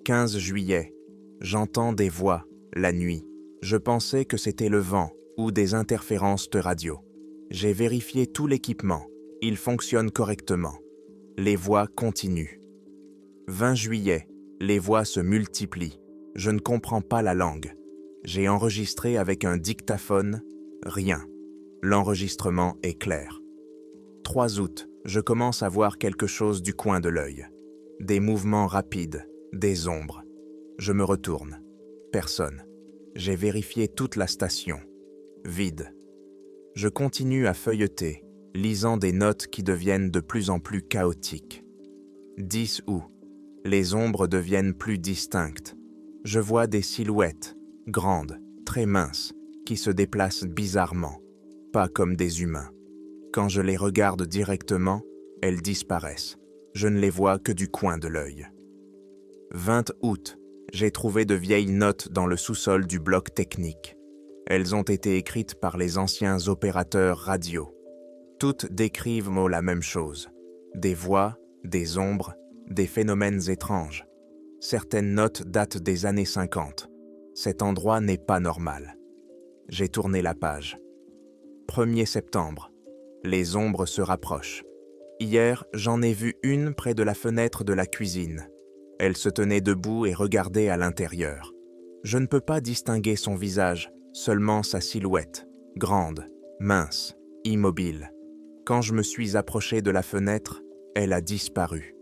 15 juillet, j'entends des voix, la nuit. Je pensais que c'était le vent ou des interférences de radio. J'ai vérifié tout l'équipement, il fonctionne correctement. Les voix continuent. 20 juillet, les voix se multiplient. Je ne comprends pas la langue. J'ai enregistré avec un dictaphone, rien. L'enregistrement est clair. 3 août, je commence à voir quelque chose du coin de l'œil. Des mouvements rapides, des ombres. Je me retourne. Personne. J'ai vérifié toute la station. Vide. Je continue à feuilleter, lisant des notes qui deviennent de plus en plus chaotiques. 10 août. Les ombres deviennent plus distinctes. Je vois des silhouettes, grandes, très minces, qui se déplacent bizarrement, pas comme des humains. Quand je les regarde directement, elles disparaissent. Je ne les vois que du coin de l'œil. 20 août, j'ai trouvé de vieilles notes dans le sous-sol du bloc technique. Elles ont été écrites par les anciens opérateurs radio. Toutes décrivent la même chose. Des voix, des ombres, des phénomènes étranges. Certaines notes datent des années 50. Cet endroit n'est pas normal. J'ai tourné la page. 1er septembre. Les ombres se rapprochent. Hier, j'en ai vu une près de la fenêtre de la cuisine. Elle se tenait debout et regardait à l'intérieur. Je ne peux pas distinguer son visage, seulement sa silhouette, grande, mince, immobile. Quand je me suis approché de la fenêtre, elle a disparu.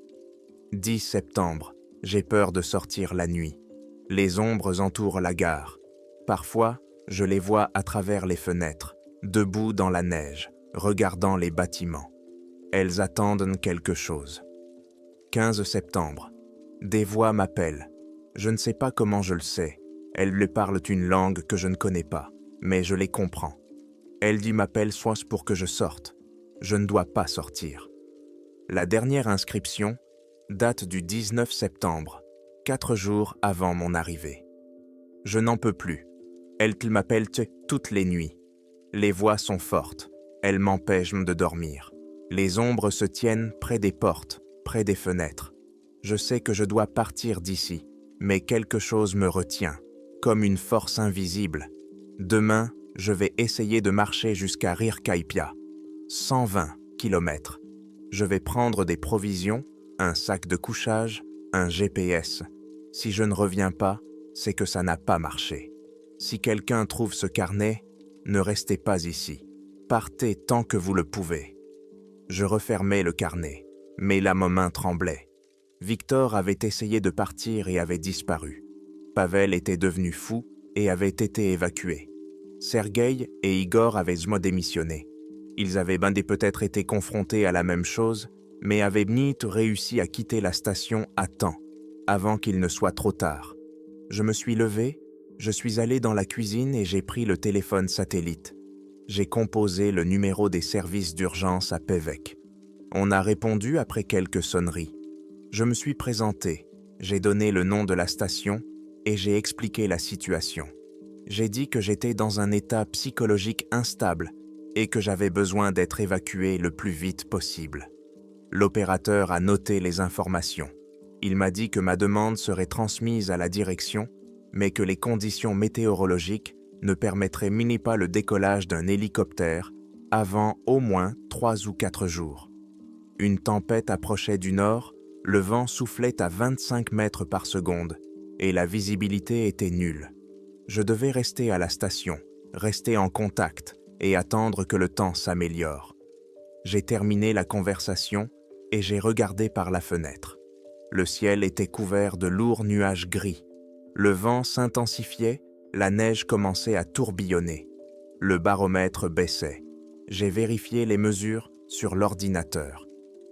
10 septembre, j'ai peur de sortir la nuit. Les ombres entourent la gare. Parfois, je les vois à travers les fenêtres, debout dans la neige, regardant les bâtiments. Elles attendent quelque chose. 15 septembre. Des voix m'appellent. Je ne sais pas comment je le sais. Elles me parlent une langue que je ne connais pas, mais je les comprends. Elles m'appellent soit pour que je sorte. Je ne dois pas sortir. La dernière inscription date du 19 septembre, 4 jours avant mon arrivée. Je n'en peux plus. Elles m'appellent toutes les nuits. Les voix sont fortes. Elles m'empêchent de dormir. Les ombres se tiennent près des portes, près des fenêtres. Je sais que je dois partir d'ici, mais quelque chose me retient, comme une force invisible. Demain, je vais essayer de marcher jusqu'à Rirkaipia, 120 km. Je vais prendre des provisions, un sac de couchage, un GPS. Si je ne reviens pas, c'est que ça n'a pas marché. Si quelqu'un trouve ce carnet, ne restez pas ici. Partez tant que vous le pouvez. Je refermai le carnet, mais ma main tremblait. Victor avait essayé de partir et avait disparu. Pavel était devenu fou, et avaient été évacués. Sergueï et Igor avaient démissionné. Ils avaient peut-être été confrontés à la même chose, mais avaient réussi à quitter la station à temps, avant qu'il ne soit trop tard. Je me suis levé, je suis allé dans la cuisine et j'ai pris le téléphone satellite. J'ai composé le numéro des services d'urgence à Pévec. On a répondu après quelques sonneries. Je me suis présenté, j'ai donné le nom de la station et j'ai expliqué la situation. J'ai dit que j'étais dans un état psychologique instable et que j'avais besoin d'être évacué le plus vite possible. L'opérateur a noté les informations. Il m'a dit que ma demande serait transmise à la direction, mais que les conditions météorologiques ne permettraient pas le décollage d'un hélicoptère avant au moins 3 ou 4 jours. Une tempête approchait du nord, le vent soufflait à 25 mètres par seconde et la visibilité était nulle. Je devais rester à la station, rester en contact et attendre que le temps s'améliore. J'ai terminé la conversation et j'ai regardé par la fenêtre. Le ciel était couvert de lourds nuages gris. Le vent s'intensifiait, la neige commençait à tourbillonner. Le baromètre baissait. J'ai vérifié les mesures sur l'ordinateur.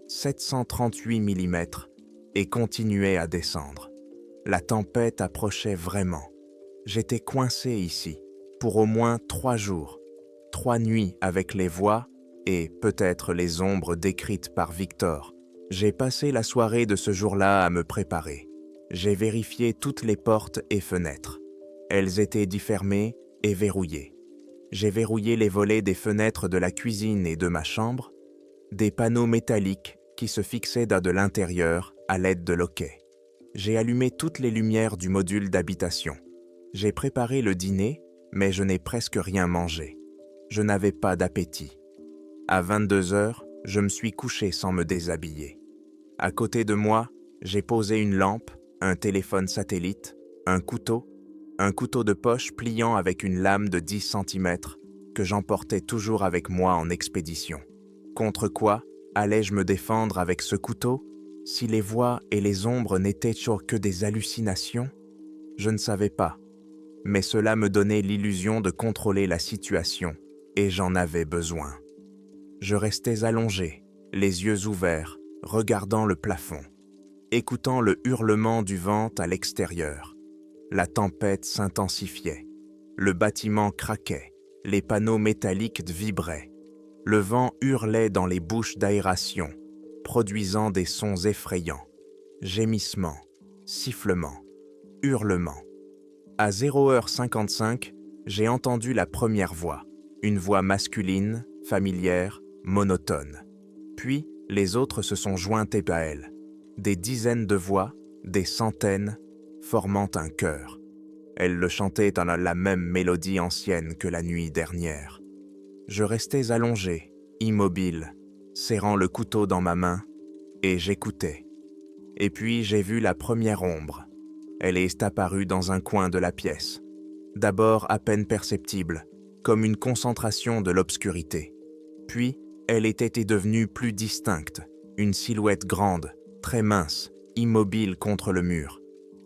738 mm et continuait à descendre. La tempête approchait vraiment. J'étais coincé ici pour au moins 3 jours, 3 nuits avec les voix et peut-être les ombres décrites par Victor. J'ai passé la soirée de ce jour-là à me préparer. J'ai vérifié toutes les portes et fenêtres. Elles étaient fermées et verrouillées. J'ai verrouillé les volets des fenêtres de la cuisine et de ma chambre, des panneaux métalliques qui se fixaient de l'intérieur à l'aide de loquets. J'ai allumé toutes les lumières du module d'habitation. J'ai préparé le dîner, mais je n'ai presque rien mangé. Je n'avais pas d'appétit. À 22 heures, je me suis couché sans me déshabiller. À côté de moi, j'ai posé une lampe, un téléphone satellite, un couteau de poche pliant avec une lame de 10 cm que j'emportais toujours avec moi en expédition. Contre quoi allais-je me défendre avec ce couteau si les voix et les ombres n'étaient que des hallucinations? Je ne savais pas, mais cela me donnait l'illusion de contrôler la situation et j'en avais besoin. Je restais allongé, les yeux ouverts, regardant le plafond, écoutant le hurlement du vent à l'extérieur. La tempête s'intensifiait, le bâtiment craquait, les panneaux métalliques vibraient. Le vent hurlait dans les bouches d'aération, produisant des sons effrayants, gémissements, sifflements, hurlements. À 0h55, j'ai entendu la première voix, une voix masculine, familière, monotone. Puis, les autres se sont jointes à elle. Des dizaines de voix, des centaines, formant un chœur. Elles le chantaient dans la même mélodie ancienne que la nuit dernière. Je restais allongé, immobile, serrant le couteau dans ma main, et j'écoutais. Et puis j'ai vu la première ombre. Elle est apparue dans un coin de la pièce. D'abord à peine perceptible, comme une concentration de l'obscurité. Puis, elle était devenue plus distincte, une silhouette grande, très mince, immobile contre le mur.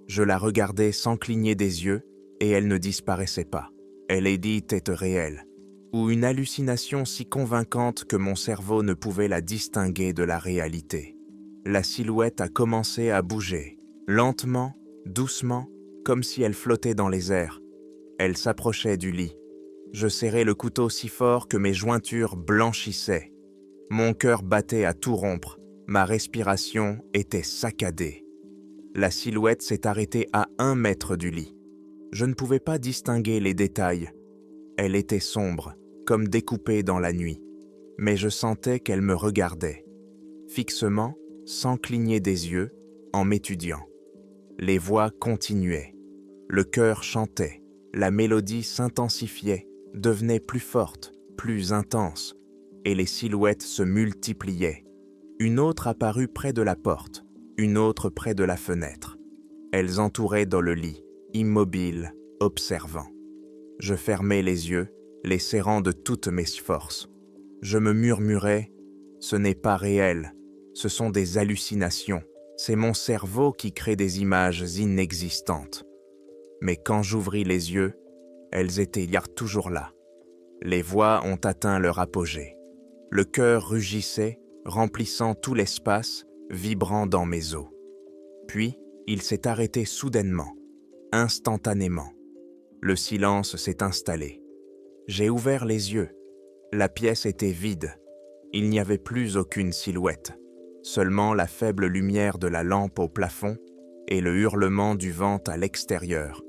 Je la regardais sans cligner des yeux, et elle ne disparaissait pas. Elle était réelle, ou une hallucination si convaincante que mon cerveau ne pouvait la distinguer de la réalité. La silhouette a commencé à bouger, lentement, doucement, comme si elle flottait dans les airs. Elle s'approchait du lit. Je serrais le couteau si fort que mes jointures blanchissaient. Mon cœur battait à tout rompre, ma respiration était saccadée. La silhouette s'est arrêtée à 1 mètre du lit. Je ne pouvais pas distinguer les détails. Elle était sombre, comme découpée dans la nuit. Mais je sentais qu'elle me regardait, fixement, sans cligner des yeux, en m'étudiant. Les voix continuaient. Le chœur chantait. La mélodie s'intensifiait, devenait plus forte, plus intense, et les silhouettes se multipliaient. Une autre apparut près de la porte, une autre près de la fenêtre. Elles entouraient dans le lit, immobiles, observant. Je fermais les yeux, les serrant de toutes mes forces. Je me murmurais « Ce n'est pas réel, ce sont des hallucinations, c'est mon cerveau qui crée des images inexistantes. » Mais quand j'ouvris les yeux, Elles étaient toujours là. Les voix ont atteint leur apogée. Le cœur rugissait, remplissant tout l'espace, vibrant dans mes os. Puis, il s'est arrêté soudainement, instantanément. Le silence s'est installé. J'ai ouvert les yeux. La pièce était vide. Il n'y avait plus aucune silhouette. Seulement la faible lumière de la lampe au plafond et le hurlement du vent à l'extérieur.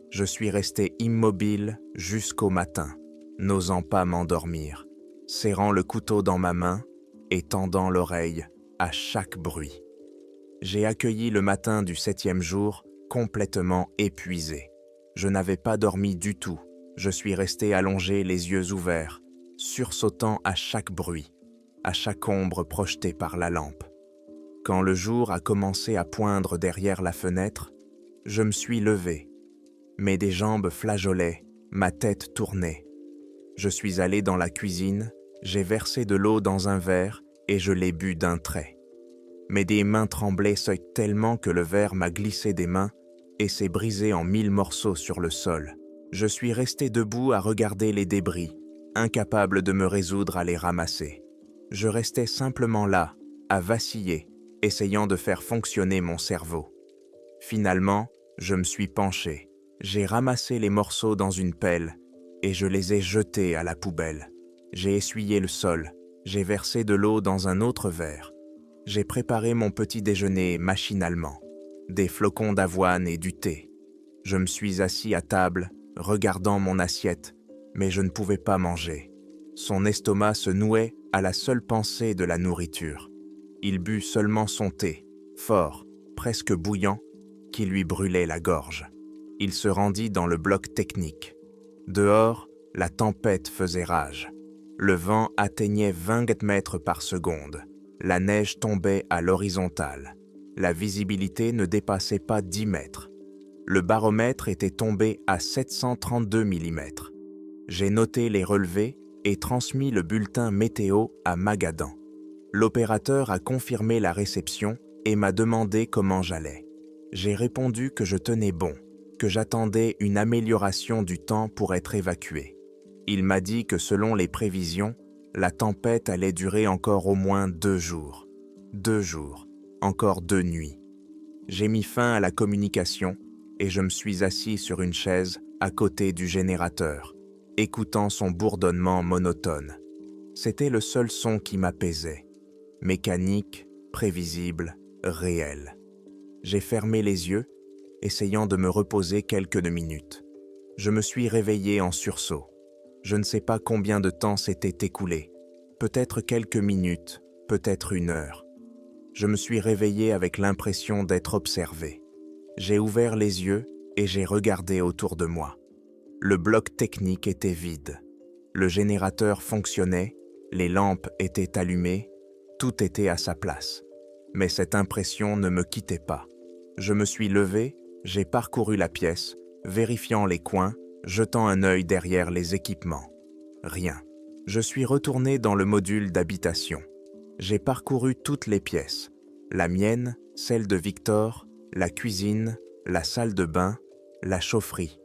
Je suis resté immobile jusqu'au matin, n'osant pas m'endormir, serrant le couteau dans ma main et tendant l'oreille à chaque bruit. J'ai accueilli le matin du 7e jour complètement épuisé. Je n'avais pas dormi du tout. Je suis resté allongé les yeux ouverts, sursautant à chaque bruit, à chaque ombre projetée par la lampe. Quand le jour a commencé à poindre derrière la fenêtre, je me suis levé. Mes des jambes flageolaient, ma tête tournait. Je suis allé dans la cuisine, j'ai versé de l'eau dans un verre et je l'ai bu d'un trait. Mais des mains tremblaient tellement que le verre m'a glissé des mains et s'est brisé en 1000 morceaux sur le sol. Je suis resté debout à regarder les débris, incapable de me résoudre à les ramasser. Je restais simplement là, à vaciller, essayant de faire fonctionner mon cerveau. Finalement, je me suis penché. J'ai ramassé les morceaux dans une pelle et je les ai jetés à la poubelle. J'ai essuyé le sol, j'ai versé de l'eau dans un autre verre. J'ai préparé mon petit déjeuner machinalement, des flocons d'avoine et du thé. Je me suis assis à table, regardant mon assiette, mais je ne pouvais pas manger. Son estomac se nouait à la seule pensée de la nourriture. Il but seulement son thé, fort, presque bouillant, qui lui brûlait la gorge. Il se rendit dans le bloc technique. Dehors, la tempête faisait rage. Le vent atteignait 20 mètres par seconde. La neige tombait à l'horizontale. La visibilité ne dépassait pas 10 mètres. Le baromètre était tombé à 732 mm. J'ai noté les relevés et transmis le bulletin météo à Magadan. L'opérateur a confirmé la réception et m'a demandé comment j'allais. J'ai répondu que je tenais bon, que j'attendais une amélioration du temps pour être évacué. Il m'a dit que selon les prévisions, la tempête allait durer encore au moins 2 jours. 2 jours, encore 2 nuits. J'ai mis fin à la communication et je me suis assis sur une chaise à côté du générateur, écoutant son bourdonnement monotone. C'était le seul son qui m'apaisait. Mécanique, prévisible, réel. J'ai fermé les yeux, essayant de me reposer quelques minutes. Je me suis réveillé en sursaut. Je ne sais pas combien de temps s'était écoulé. Peut-être quelques minutes, peut-être 1 heure. Je me suis réveillé avec l'impression d'être observé. J'ai ouvert les yeux et j'ai regardé autour de moi. Le bloc technique était vide. Le générateur fonctionnait, les lampes étaient allumées, tout était à sa place. Mais cette impression ne me quittait pas. Je me suis levé, j'ai parcouru la pièce, vérifiant les coins, jetant un œil derrière les équipements. Rien. Je suis retourné dans le module d'habitation. J'ai parcouru toutes les pièces. La mienne, celle de Victor, la cuisine, la salle de bain, la chaufferie.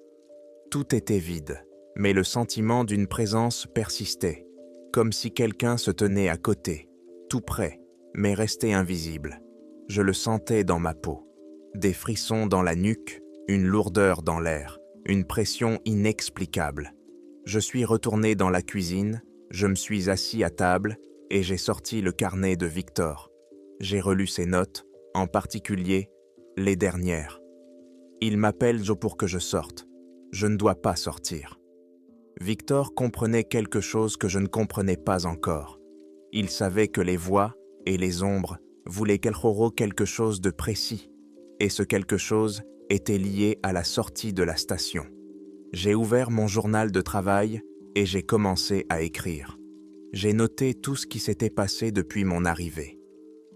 Tout était vide, mais le sentiment d'une présence persistait, comme si quelqu'un se tenait à côté, tout près, mais restait invisible. Je le sentais dans ma peau. Des frissons dans la nuque, une lourdeur dans l'air, une pression inexplicable. Je suis retourné dans la cuisine, je me suis assis à table et j'ai sorti le carnet de Victor. J'ai relu ses notes, en particulier les dernières. Il m'appelle pour que je sorte. Je ne dois pas sortir. Victor comprenait quelque chose que je ne comprenais pas encore. Il savait que les voix et les ombres voulaient quelque chose de précis, et ce quelque chose était lié à la sortie de la station. J'ai ouvert mon journal de travail et j'ai commencé à écrire. J'ai noté tout ce qui s'était passé depuis mon arrivée.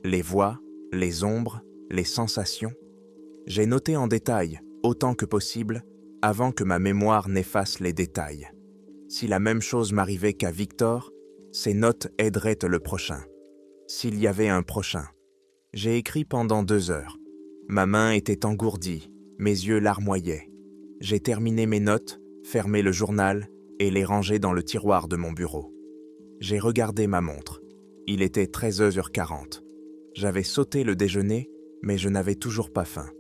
Les voix, les ombres, les sensations. J'ai noté en détail, autant que possible, avant que ma mémoire n'efface les détails. Si la même chose m'arrivait qu'à Victor, ces notes aideraient le prochain. S'il y avait un prochain. J'ai écrit pendant 2 heures. Ma main était engourdie, mes yeux larmoyaient. J'ai terminé mes notes, fermé le journal et l'ai rangé dans le tiroir de mon bureau. J'ai regardé ma montre. Il était 13h40. J'avais sauté le déjeuner, mais je n'avais toujours pas faim.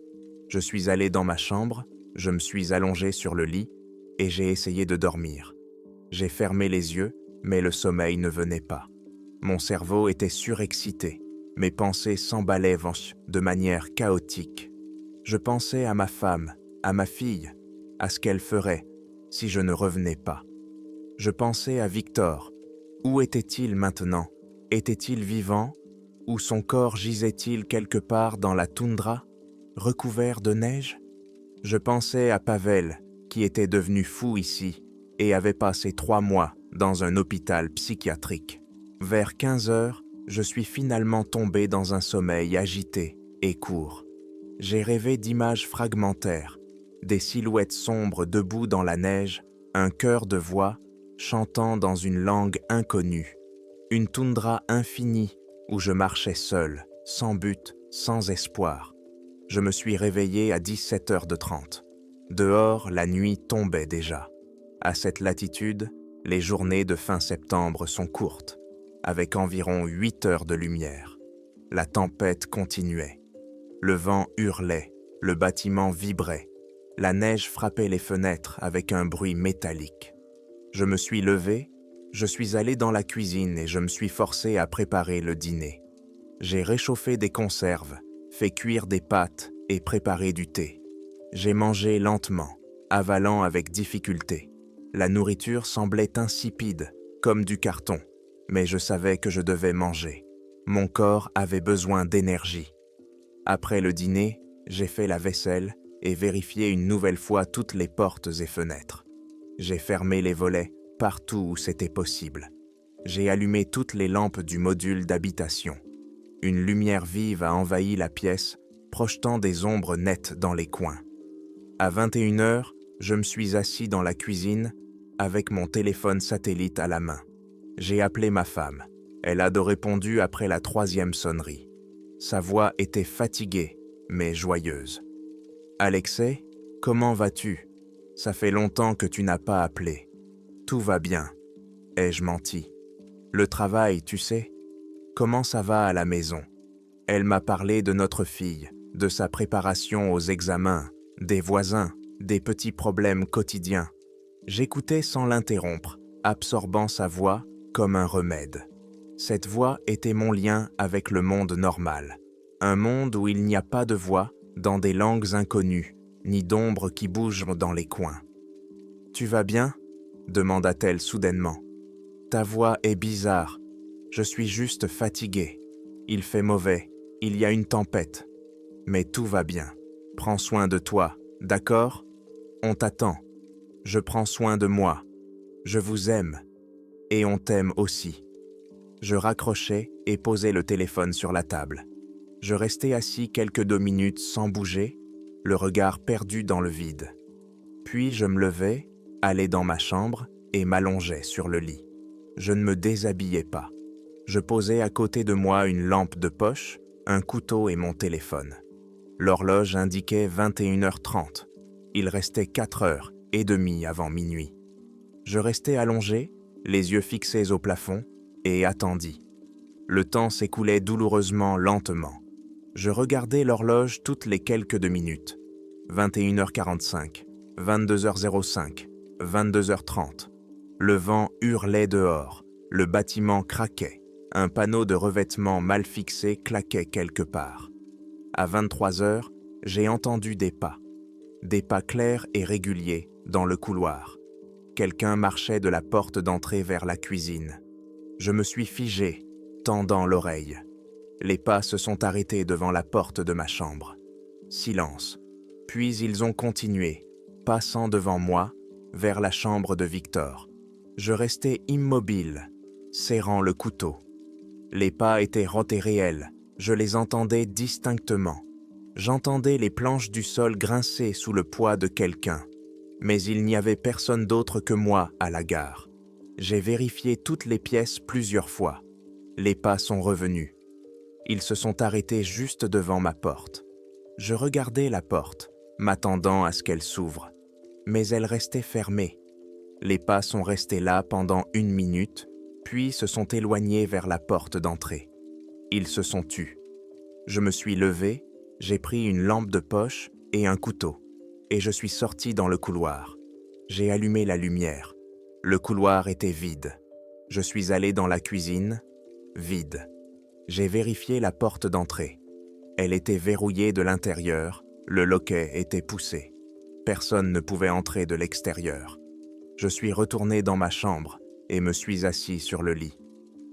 Je suis allé dans ma chambre, je me suis allongé sur le lit et j'ai essayé de dormir. J'ai fermé les yeux, mais le sommeil ne venait pas. Mon cerveau était surexcité. Mes pensées s'emballaient de manière chaotique. Je pensais à ma femme, à ma fille, à ce qu'elle ferait si je ne revenais pas. Je pensais à Victor. Où était-il maintenant? Était-il vivant? Ou son corps gisait-il quelque part dans la toundra, recouvert de neige? Je pensais à Pavel, qui était devenu fou ici et avait passé 3 mois dans un hôpital psychiatrique. Vers 15h, je suis finalement tombé dans un sommeil agité et court. J'ai rêvé d'images fragmentaires, des silhouettes sombres debout dans la neige, un chœur de voix chantant dans une langue inconnue, une toundra infinie où je marchais seul, sans but, sans espoir. Je me suis réveillé à 17h30. Dehors, la nuit tombait déjà. À cette latitude, les journées de fin septembre sont courtes, avec environ 8 heures de lumière. La tempête continuait. Le vent hurlait, le bâtiment vibrait. La neige frappait les fenêtres avec un bruit métallique. Je me suis levé, je suis allé dans la cuisine et je me suis forcé à préparer le dîner. J'ai réchauffé des conserves, fait cuire des pâtes et préparé du thé. J'ai mangé lentement, avalant avec difficulté. La nourriture semblait insipide, comme du carton, mais je savais que je devais manger. Mon corps avait besoin d'énergie. Après le dîner, j'ai fait la vaisselle et vérifié une nouvelle fois toutes les portes et fenêtres. J'ai fermé les volets partout où c'était possible. J'ai allumé toutes les lampes du module d'habitation. Une lumière vive a envahi la pièce, projetant des ombres nettes dans les coins. À 21h, je me suis assis dans la cuisine avec mon téléphone satellite à la main. J'ai appelé ma femme. Elle a répondu après la 3e sonnerie. Sa voix était fatiguée, mais joyeuse. « Alexei, comment vas-tu? Ça fait longtemps que tu n'as pas appelé. Tout va bien. » Ai-je menti? Le travail, tu sais? Comment ça va à la maison? Elle m'a parlé de notre fille, de sa préparation aux examens, des voisins, des petits problèmes quotidiens. J'écoutais sans l'interrompre, absorbant sa voix comme un remède. Cette voix était mon lien avec le monde normal. Un monde où il n'y a pas de voix dans des langues inconnues, ni d'ombre qui bougent dans les coins. « Tu vas bien ?» demanda-t-elle soudainement. « Ta voix est bizarre. Je suis juste fatigué. Il fait mauvais. Il y a une tempête. Mais tout va bien. Prends soin de toi, d'accord? On t'attend. Je prends soin de moi. Je vous aime. Et on t'aime aussi. » Je raccrochai et posai le téléphone sur la table. Je restai assis quelques 2 minutes sans bouger, le regard perdu dans le vide. Puis je me levai, allai dans ma chambre et m'allongeai sur le lit. Je ne me déshabillai pas. Je posai à côté de moi une lampe de poche, un couteau et mon téléphone. L'horloge indiquait 21h30. Il restait 4h30 avant minuit. Je restai allongé, les yeux fixés au plafond, et attendis. Le temps s'écoulait douloureusement lentement. Je regardais l'horloge toutes les quelques 2 minutes. 21h45, 22h05, 22h30. Le vent hurlait dehors, le bâtiment craquait, un panneau de revêtement mal fixé claquait quelque part. À 23h, j'ai entendu des pas clairs et réguliers dans le couloir. Quelqu'un marchait de la porte d'entrée vers la cuisine. Je me suis figé, tendant l'oreille. Les pas se sont arrêtés devant la porte de ma chambre. Silence. Puis ils ont continué, passant devant moi, vers la chambre de Victor. Je restais immobile, serrant le couteau. Les pas étaient réels, je les entendais distinctement. J'entendais les planches du sol grincer sous le poids de quelqu'un. Mais il n'y avait personne d'autre que moi à la gare. J'ai vérifié toutes les pièces plusieurs fois. Les pas sont revenus. Ils se sont arrêtés juste devant ma porte. Je regardais la porte, m'attendant à ce qu'elle s'ouvre. mais elle restait fermée. Les pas sont restés là pendant 1 minute, puis se sont éloignés vers la porte d'entrée. Ils se sont tus. Je me suis levé, j'ai pris une lampe de poche et un couteau, et je suis sorti dans le couloir. J'ai allumé la lumière. Le couloir était vide. Je suis allé dans la cuisine, vide. J'ai vérifié la porte d'entrée. Elle était verrouillée de l'intérieur, le loquet était poussé. Personne ne pouvait entrer de l'extérieur. Je suis retourné dans ma chambre et me suis assis sur le lit.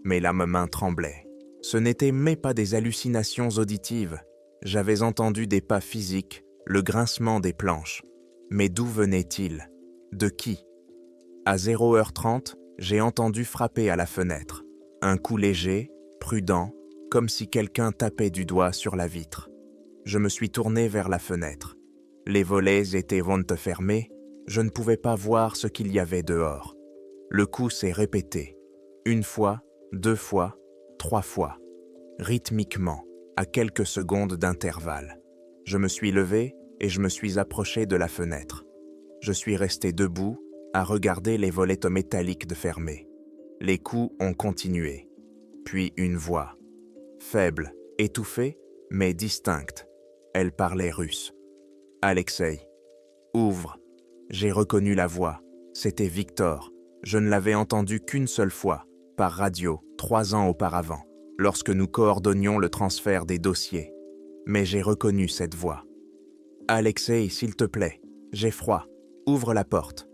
Mais là, mes mains tremblaient. Ce n'étaient même pas des hallucinations auditives. J'avais entendu des pas physiques, le grincement des planches. Mais d'où venait-il? De qui? À 0h30, j'ai entendu frapper à la fenêtre. Un coup léger, prudent, comme si quelqu'un tapait du doigt sur la vitre. Je me suis tourné vers la fenêtre. Les volets étaient fermés, je ne pouvais pas voir ce qu'il y avait dehors. Le coup s'est répété. 1 fois, 2 fois, 3 fois. Rythmiquement, à quelques secondes d'intervalle. Je me suis levé et je me suis approché de la fenêtre. Je suis resté debout, à regarder les volets métalliques de fermés. Les coups ont continué. Puis une voix. Faible, étouffée, mais distincte. Elle parlait russe. « Alexei, ouvre !» J'ai reconnu la voix. C'était Victor. Je ne l'avais entendu qu'une seule fois, par radio, 3 ans auparavant, lorsque nous coordonnions le transfert des dossiers. Mais j'ai reconnu cette voix. « Alexei, s'il te plaît, j'ai froid. Ouvre la porte. »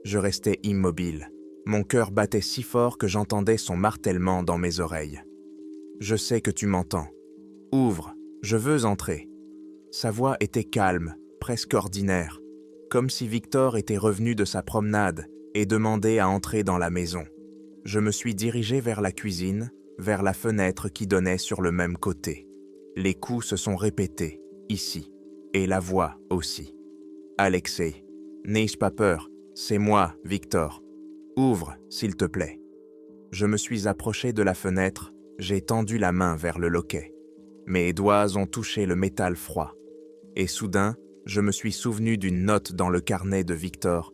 Je restais immobile. Mon cœur battait si fort que j'entendais son martèlement dans mes oreilles. « Je sais que tu m'entends. Ouvre, je veux entrer. » Sa voix était calme, presque ordinaire, comme si Victor était revenu de sa promenade et demandait à entrer dans la maison. Je me suis dirigé vers la cuisine, vers la fenêtre qui donnait sur le même côté. Les coups se sont répétés, ici, et la voix aussi. « Alexei, n'aie pas peur, c'est moi, Victor. Ouvre, s'il te plaît. » Je me suis approché de la fenêtre, j'ai tendu la main vers le loquet. Mes doigts ont touché le métal froid. Et soudain, je me suis souvenu d'une note dans le carnet de Victor.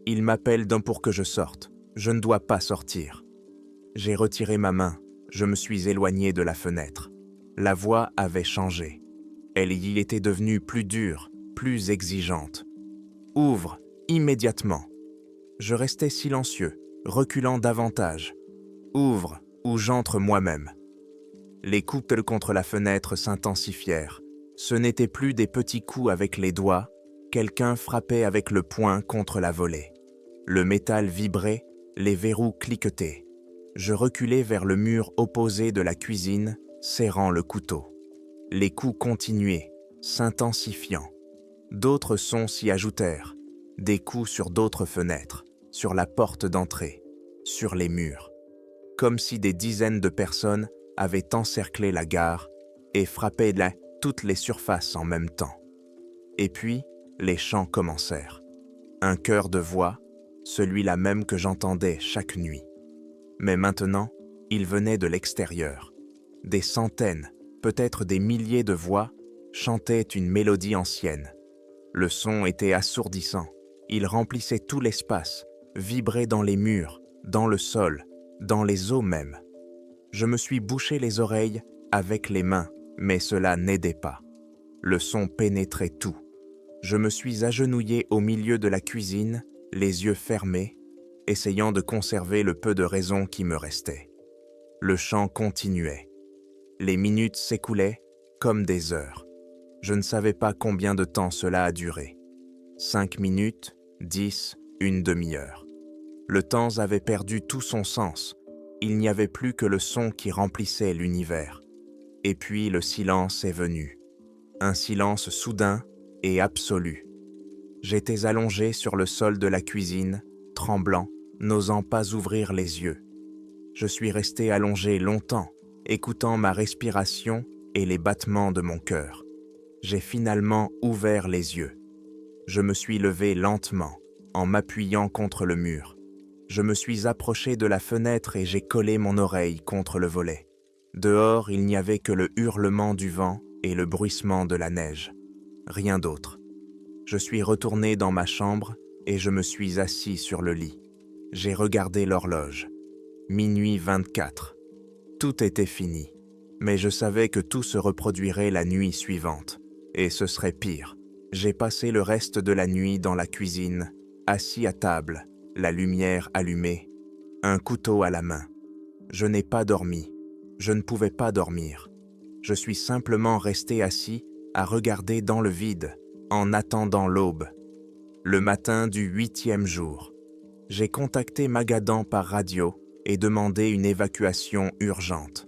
Il m'appelle pour que je sorte. Je ne dois pas sortir. J'ai retiré ma main. Je me suis éloigné de la fenêtre. La voix avait changé. Elle y était devenue plus dure, plus exigeante. Ouvre, immédiatement. Je restais silencieux, reculant davantage. Ouvre, ou j'entre moi-même. Les coups contre la fenêtre s'intensifièrent. Ce n'étaient plus des petits coups avec les doigts, quelqu'un frappait avec le poing contre la volée. Le métal vibrait, les verrous cliquetaient. Je reculai vers le mur opposé de la cuisine, serrant le couteau. Les coups continuaient, s'intensifiant. D'autres sons s'y ajoutèrent, des coups sur d'autres fenêtres, sur la porte d'entrée, sur les murs. Comme si des dizaines de personnes avaient encerclé la gare et frappaient toutes les surfaces en même temps. Et puis, les chants commencèrent. Un chœur de voix, celui-là même que j'entendais chaque nuit. Mais maintenant, il venait de l'extérieur. Des centaines, peut-être des milliers de voix chantaient une mélodie ancienne. Le son était assourdissant. Il remplissait tout l'espace, vibrait dans les murs, dans le sol, dans les eaux même. Je me suis bouché les oreilles avec les mains, mais cela n'aidait pas. Le son pénétrait tout. Je me suis agenouillé au milieu de la cuisine, les yeux fermés, essayant de conserver le peu de raison qui me restait. Le chant continuait. Les minutes s'écoulaient comme des heures. Je ne savais pas combien de temps cela a duré. 5 minutes, 10, une demi-heure. Le temps avait perdu tout son sens. Il n'y avait plus que le son qui remplissait l'univers. Et puis le silence est venu. Un silence soudain et absolu. J'étais allongé sur le sol de la cuisine, tremblant, n'osant pas ouvrir les yeux. Je suis resté allongé longtemps, écoutant ma respiration et les battements de mon cœur. J'ai finalement ouvert les yeux. Je me suis levé lentement, en m'appuyant contre le mur. Je me suis approché de la fenêtre et j'ai collé mon oreille contre le volet. Dehors, il n'y avait que le hurlement du vent et le bruissement de la neige. Rien d'autre. Je suis retourné dans ma chambre et je me suis assis sur le lit. J'ai regardé l'horloge. Minuit 24. Tout était fini. Mais je savais que tout se reproduirait la nuit suivante. Et ce serait pire. J'ai passé le reste de la nuit dans la cuisine, assis à table, la lumière allumée, un couteau à la main. Je n'ai pas dormi. Je ne pouvais pas dormir. Je suis simplement resté assis à regarder dans le vide, en attendant l'aube. Le matin du 8e jour, j'ai contacté Magadan par radio et demandé une évacuation urgente.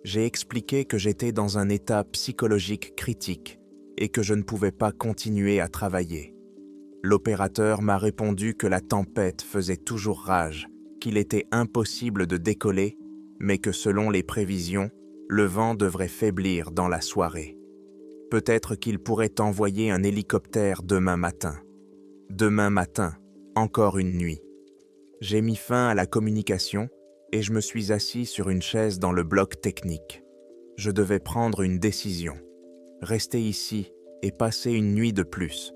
J'ai expliqué que j'étais dans un état psychologique critique et que je ne pouvais pas continuer à travailler. L'opérateur m'a répondu que la tempête faisait toujours rage, qu'il était impossible de décoller, mais que selon les prévisions, le vent devrait faiblir dans la soirée. Peut-être qu'il pourrait envoyer un hélicoptère demain matin. Demain matin, encore une nuit. J'ai mis fin à la communication et je me suis assis sur une chaise dans le bloc technique. Je devais prendre une décision. Rester ici et passer une nuit de plus,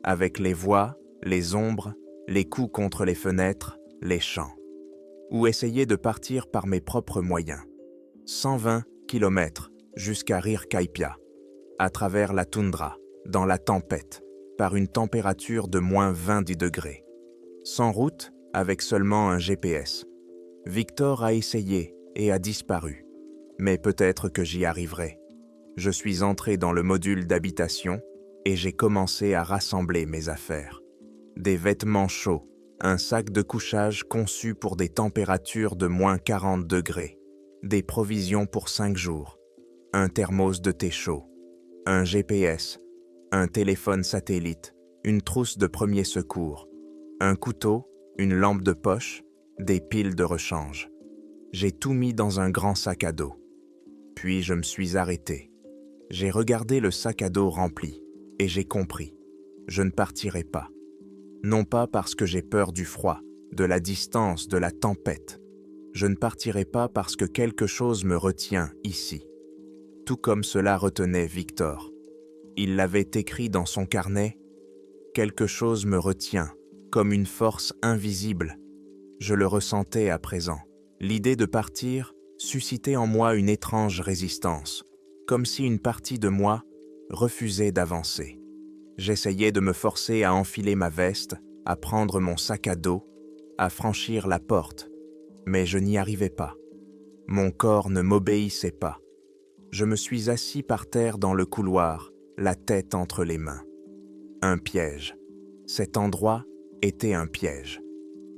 avec les voix, les ombres, les coups contre les fenêtres, les chants. Ou essayer de partir par mes propres moyens. 120 km jusqu'à Rirkaipia, à travers la toundra, dans la tempête, par une température de moins 20 degrés. Sans route, avec seulement un GPS. Victor a essayé et a disparu. Mais peut-être que j'y arriverai. Je suis entré dans le module d'habitation et j'ai commencé à rassembler mes affaires. Des vêtements chauds, un sac de couchage conçu pour des températures de moins 40 degrés, des provisions pour 5 jours, un thermos de thé chaud, un GPS, un téléphone satellite, une trousse de premier secours, un couteau, une lampe de poche, des piles de rechange. J'ai tout mis dans un grand sac à dos. Puis je me suis arrêté. J'ai regardé le sac à dos rempli et j'ai compris. Je ne partirai pas. Non pas parce que j'ai peur du froid, de la distance, de la tempête. Je ne partirai pas parce que quelque chose me retient ici. Tout comme cela retenait Victor. Il l'avait écrit dans son carnet. Quelque chose me retient, comme une force invisible. Je le ressentais à présent. L'idée de partir suscitait en moi une étrange résistance, comme si une partie de moi refusait d'avancer. J'essayais de me forcer à enfiler ma veste, à prendre mon sac à dos, à franchir la porte, mais je n'y arrivais pas. Mon corps ne m'obéissait pas. Je me suis assis par terre dans le couloir, la tête entre les mains. Un piège. Cet endroit était un piège.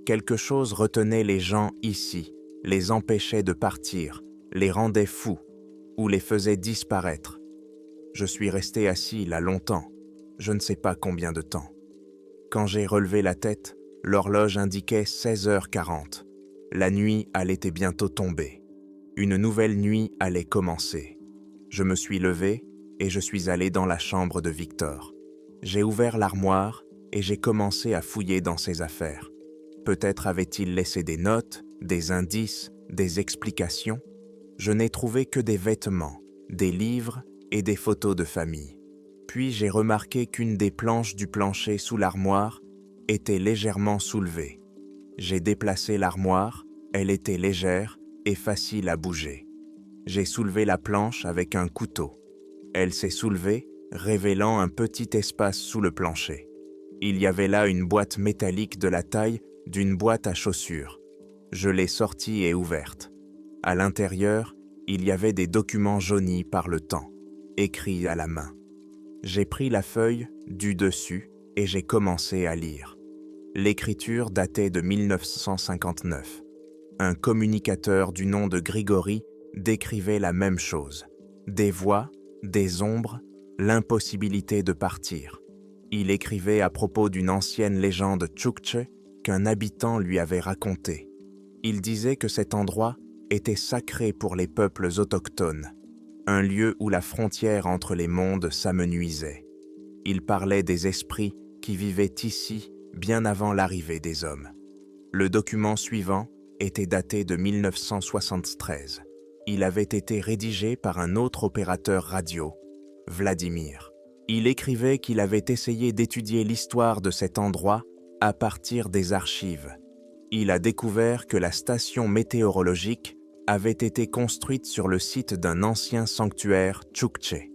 Quelque chose retenait les gens ici, les empêchait de partir, les rendait fous, ou les faisait disparaître. Je suis resté assis là longtemps, je ne sais pas combien de temps. Quand j'ai relevé la tête, l'horloge indiquait 16h40. La nuit allait bientôt tomber. Une nouvelle nuit allait commencer. Je me suis levé et je suis allé dans la chambre de Victor. J'ai ouvert l'armoire et j'ai commencé à fouiller dans ses affaires. Peut-être avait-il laissé des notes, des indices, des explications. Je n'ai trouvé que des vêtements, des livres et des photos de famille. Puis j'ai remarqué qu'une des planches du plancher sous l'armoire était légèrement soulevée. J'ai déplacé l'armoire, elle était légère et facile à bouger. J'ai soulevé la planche avec un couteau. Elle s'est soulevée, révélant un petit espace sous le plancher. Il y avait là une boîte métallique de la taille d'une boîte à chaussures. Je l'ai sortie et ouverte. À l'intérieur, il y avait des documents jaunis par le temps, écrits à la main. J'ai pris la feuille du dessus et j'ai commencé à lire. L'écriture datait de 1959. Un communicateur du nom de Grigory décrivait la même chose. Des voix, des ombres, l'impossibilité de partir. Il écrivait à propos d'une ancienne légende tchoukche qu'un habitant lui avait racontée. Il disait que cet endroit était sacré pour les peuples autochtones, un lieu où la frontière entre les mondes s'amenuisait. Il parlait des esprits qui vivaient ici bien avant l'arrivée des hommes. Le document suivant était daté de 1973. Il avait été rédigé par un autre opérateur radio, Vladimir. Il écrivait qu'il avait essayé d'étudier l'histoire de cet endroit À partir des archives, il a découvert que la station météorologique avait été construite sur le site d'un ancien sanctuaire Tchoukché.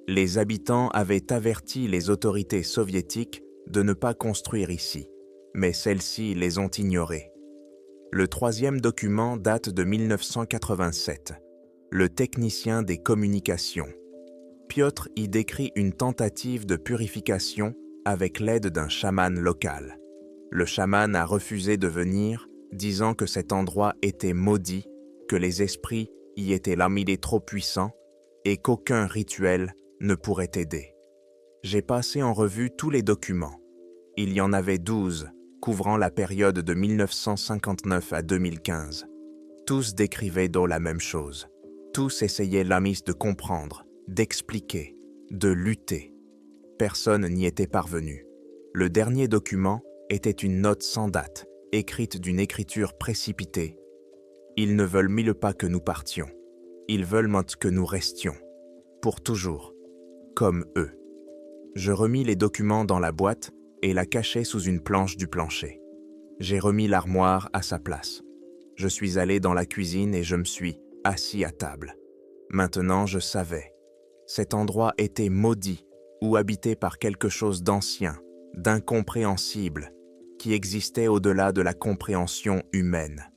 Les habitants avaient averti les autorités soviétiques de ne pas construire ici, mais celles-ci les ont ignorés. Le troisième document date de 1987. Le technicien des communications. Piotr y décrit une tentative de purification avec l'aide d'un chaman local. Le chaman a refusé de venir, disant que cet endroit était maudit, que les esprits y étaient lamités trop puissants et qu'aucun rituel ne pourrait aider. J'ai passé en revue tous les documents. Il y en avait 12, couvrant la période de 1959 à 2015. Tous décrivaient donc la même chose. Tous essayaient l'amis de comprendre, d'expliquer, de lutter. Personne n'y était parvenu. Le dernier document était une note sans date, écrite d'une écriture précipitée. Ils ne veulent mille pas que nous partions. Ils veulent que nous restions. Pour toujours. Comme eux. Je remis les documents dans la boîte et la cachai sous une planche du plancher. J'ai remis l'armoire à sa place. Je suis allé dans la cuisine et je me suis assis à table. Maintenant, je savais. Cet endroit était maudit ou habité par quelque chose d'ancien, d'incompréhensible, qui existait au-delà de la compréhension humaine.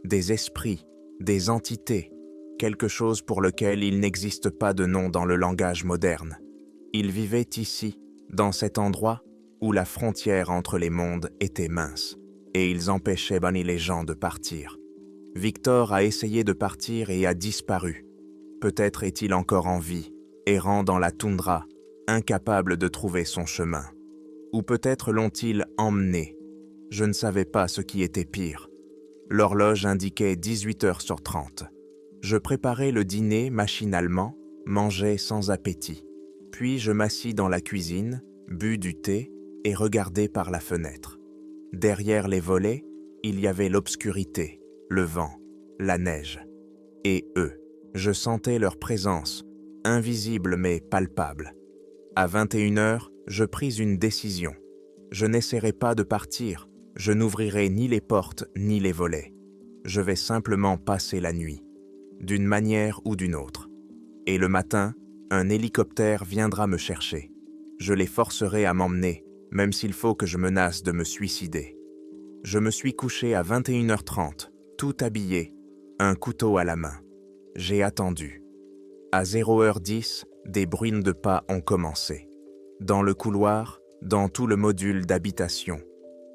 Des esprits, des entités, quelque chose pour lequel il n'existe pas de nom dans le langage moderne. Ils vivaient ici, dans cet endroit où la frontière entre les mondes était mince, et ils empêchaient les gens de partir. Victor a essayé de partir et a disparu. Peut-être est-il encore en vie, errant dans la toundra, incapable de trouver son chemin. Ou peut-être l'ont-ils emmené. Je ne savais pas ce qui était pire. L'horloge indiquait 18h30. Je préparais le dîner machinalement, mangeais sans appétit. Puis je m'assis dans la cuisine, bus du thé et regardais par la fenêtre. Derrière les volets, il y avait l'obscurité, le vent, la neige. Et eux, je sentais leur présence, invisible mais palpable. À 21h, je pris une décision. Je n'essaierai pas de partir, je n'ouvrirai ni les portes ni les volets. Je vais simplement passer la nuit, d'une manière ou d'une autre. Et le matin, un hélicoptère viendra me chercher. Je les forcerai à m'emmener, même s'il faut que je menace de me suicider. Je me suis couché à 21h30, tout habillé, un couteau à la main. J'ai attendu. À 0h10, des bruits de pas ont commencé. Dans le couloir, dans tout le module d'habitation.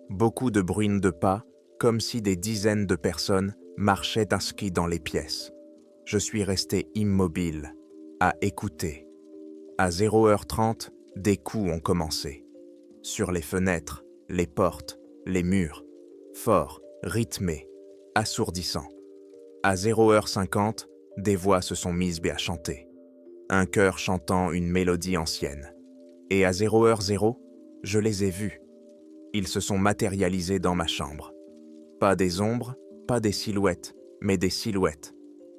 Beaucoup de bruits de pas, comme si des dizaines de personnes marchaient à ski dans les pièces. Je suis resté immobile, à écouter. À 0h30, des coups ont commencé. Sur les fenêtres, les portes, les murs. Forts, rythmés, assourdissants. À 0h50, des voix se sont mises à chanter. Un chœur chantant une mélodie ancienne. Et à 0h0, je les ai vus. Ils se sont matérialisés dans ma chambre. Pas des ombres, pas des silhouettes, mais des silhouettes.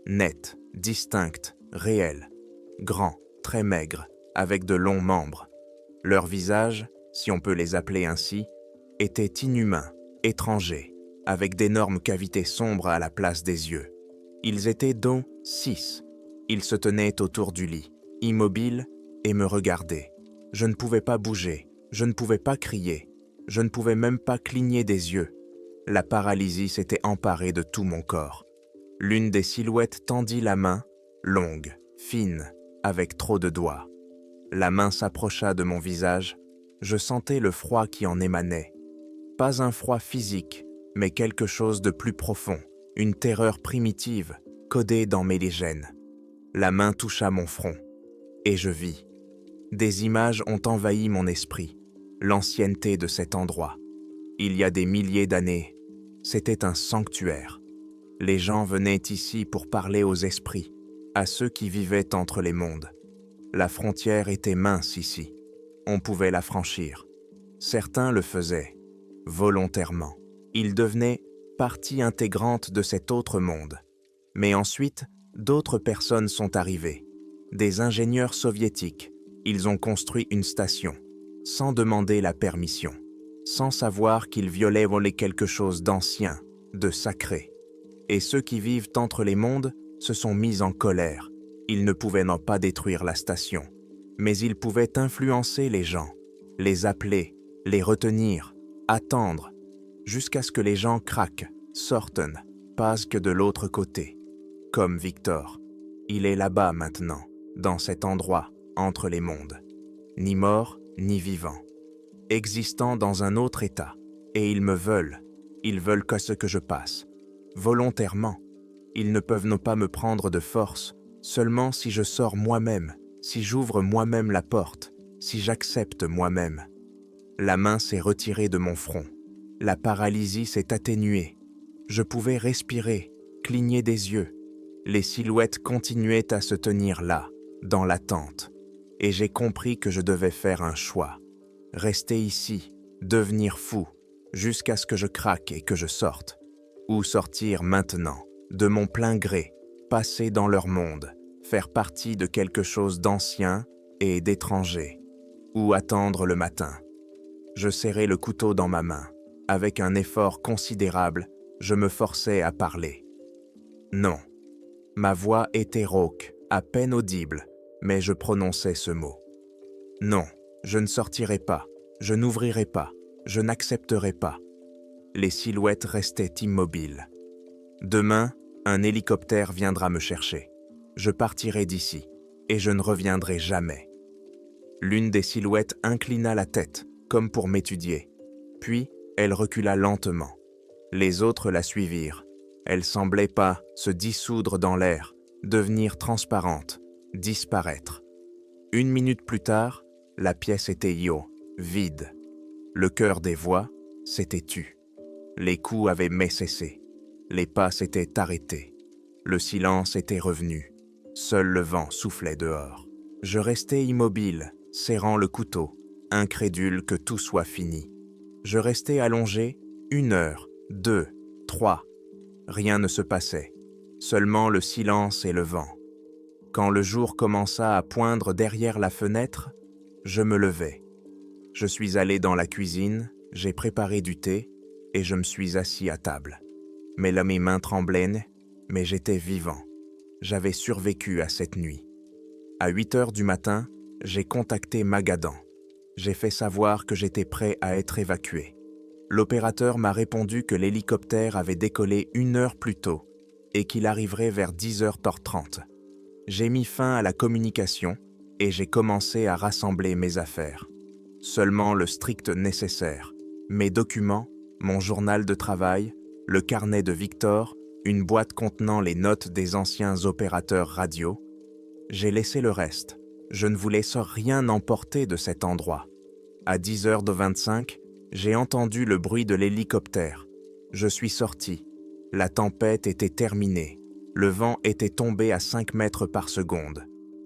Nettes, distinctes, réelles. Grands, très maigres, avec de longs membres. Leurs visages, si on peut les appeler ainsi, étaient inhumains, étrangers, avec d'énormes cavités sombres à la place des yeux. Ils étaient dont 6. Ils se tenaient autour du lit, immobiles, et me regardaient. Je ne pouvais pas bouger, je ne pouvais pas crier, je ne pouvais même pas cligner des yeux. La paralysie s'était emparée de tout mon corps. L'une des silhouettes tendit la main, longue, fine, avec trop de doigts. La main s'approcha de mon visage, je sentais le froid qui en émanait. Pas un froid physique, mais quelque chose de plus profond, une terreur primitive, codée dans mes gènes. La main toucha mon front, et je vis. Des images ont envahi mon esprit, l'ancienneté de cet endroit. Il y a des milliers d'années, c'était un sanctuaire. Les gens venaient ici pour parler aux esprits, à ceux qui vivaient entre les mondes. La frontière était mince ici, on pouvait la franchir. Certains le faisaient, volontairement. Ils devenaient partie intégrante de cet autre monde. Mais ensuite, d'autres personnes sont arrivées. Des ingénieurs soviétiques. Ils ont construit une station, sans demander la permission. sans savoir qu'ils violaient quelque chose d'ancien, de sacré. Et ceux qui vivent entre les mondes se sont mis en colère. Ils ne pouvaient non pas détruire la station, mais ils pouvaient influencer les gens, les appeler, les retenir, attendre, jusqu'à ce que les gens craquent, sortent, passent que de l'autre côté. Comme Victor. Il est là-bas maintenant, dans cet endroit, entre les mondes. Ni mort, ni vivant. Existant dans un autre état. Et ils veulent qu'à ce que je passe. Volontairement. Ils ne peuvent non pas me prendre de force, seulement si je sors moi-même, si j'ouvre moi-même la porte, si j'accepte moi-même. La main s'est retirée de mon front. La paralysie s'est atténuée. Je pouvais respirer, cligner des yeux. Les silhouettes continuaient à se tenir là, dans l'attente. Et j'ai compris que je devais faire un choix. Rester ici, devenir fou, jusqu'à ce que je craque et que je sorte. Ou sortir maintenant, de mon plein gré, passer dans leur monde, faire partie de quelque chose d'ancien et d'étranger. Ou attendre le matin. Je serrais le couteau dans ma main. Avec un effort considérable, je me forçais à parler. Non. Ma voix était rauque, à peine audible, mais je prononçais ce mot. Non, je ne sortirai pas, je n'ouvrirai pas, je n'accepterai pas. Les silhouettes restaient immobiles. Demain, un hélicoptère viendra me chercher. Je partirai d'ici, et je ne reviendrai jamais. L'une des silhouettes inclina la tête, comme pour m'étudier. Puis, elle recula lentement. Les autres la suivirent. Elle semblait pas se dissoudre dans l'air, devenir transparente, disparaître. 1 minute plus tard, la pièce était vide. Le chœur des voix s'était tu. Les coups avaient cessé. Les pas s'étaient arrêtés. Le silence était revenu. Seul le vent soufflait dehors. Je restais immobile, serrant le couteau, incrédule que tout soit fini. Je restais allongé 1 heure, 2, 3. Rien ne se passait, seulement le silence et le vent. Quand le jour commença à poindre derrière la fenêtre, je me levai. Je suis allé dans la cuisine, j'ai préparé du thé et je me suis assis à table. Mais là mes mains tremblaient, mais j'étais vivant. J'avais survécu à cette nuit. À 8 heures du matin, j'ai contacté Magadan. J'ai fait savoir que j'étais prêt à être évacué. L'opérateur m'a répondu que l'hélicoptère avait décollé 1 heure plus tôt et qu'il arriverait vers 10h30. J'ai mis fin à la communication et j'ai commencé à rassembler mes affaires. Seulement le strict nécessaire. Mes documents, mon journal de travail, le carnet de Victor, une boîte contenant les notes des anciens opérateurs radio. J'ai laissé le reste. Je ne vous laisse rien emporter de cet endroit. À 10h25, j'ai entendu le bruit de l'hélicoptère. Je suis sorti. La tempête était terminée. Le vent était tombé à 5 mètres par seconde.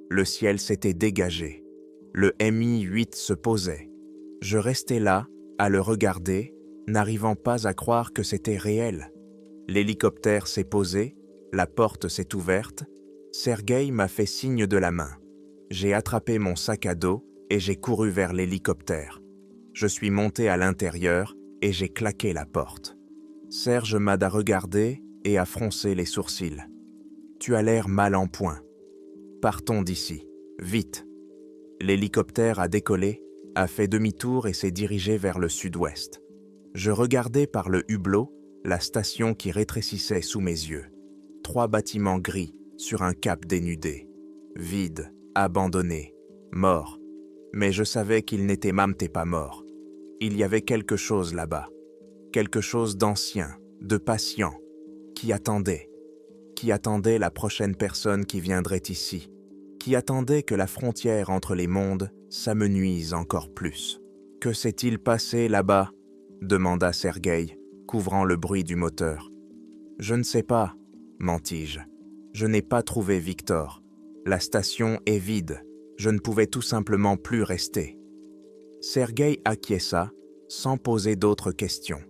Le ciel s'était dégagé. Le Mi-8 se posait. Je restais là, à le regarder, n'arrivant pas à croire que c'était réel. L'hélicoptère s'est posé, la porte s'est ouverte. Sergueï m'a fait signe de la main. J'ai attrapé mon sac à dos et j'ai couru vers l'hélicoptère. Je suis monté à l'intérieur et j'ai claqué la porte. Serge m'a regardé et a froncé les sourcils. « Tu as l'air mal en point. Partons d'ici, vite. » L'hélicoptère a décollé, a fait demi-tour et s'est dirigé vers le sud-ouest. Je regardais par le hublot la station qui rétrécissait sous mes yeux. 3 bâtiments gris sur un cap dénudé. Vide, abandonné, mort. Mais je savais qu'il n'était même pas mort. Il y avait quelque chose là-bas. Quelque chose d'ancien, de patient, qui attendait la prochaine personne qui viendrait ici, qui attendait que la frontière entre les mondes s'amenuise encore plus. « Que s'est-il passé là-bas » demanda Sergueï, couvrant le bruit du moteur. « Je ne sais pas, mentis-je. Je n'ai pas trouvé Victor. La station est vide. Je ne pouvais tout simplement plus rester. » Sergueï acquiesça, sans poser d'autres questions.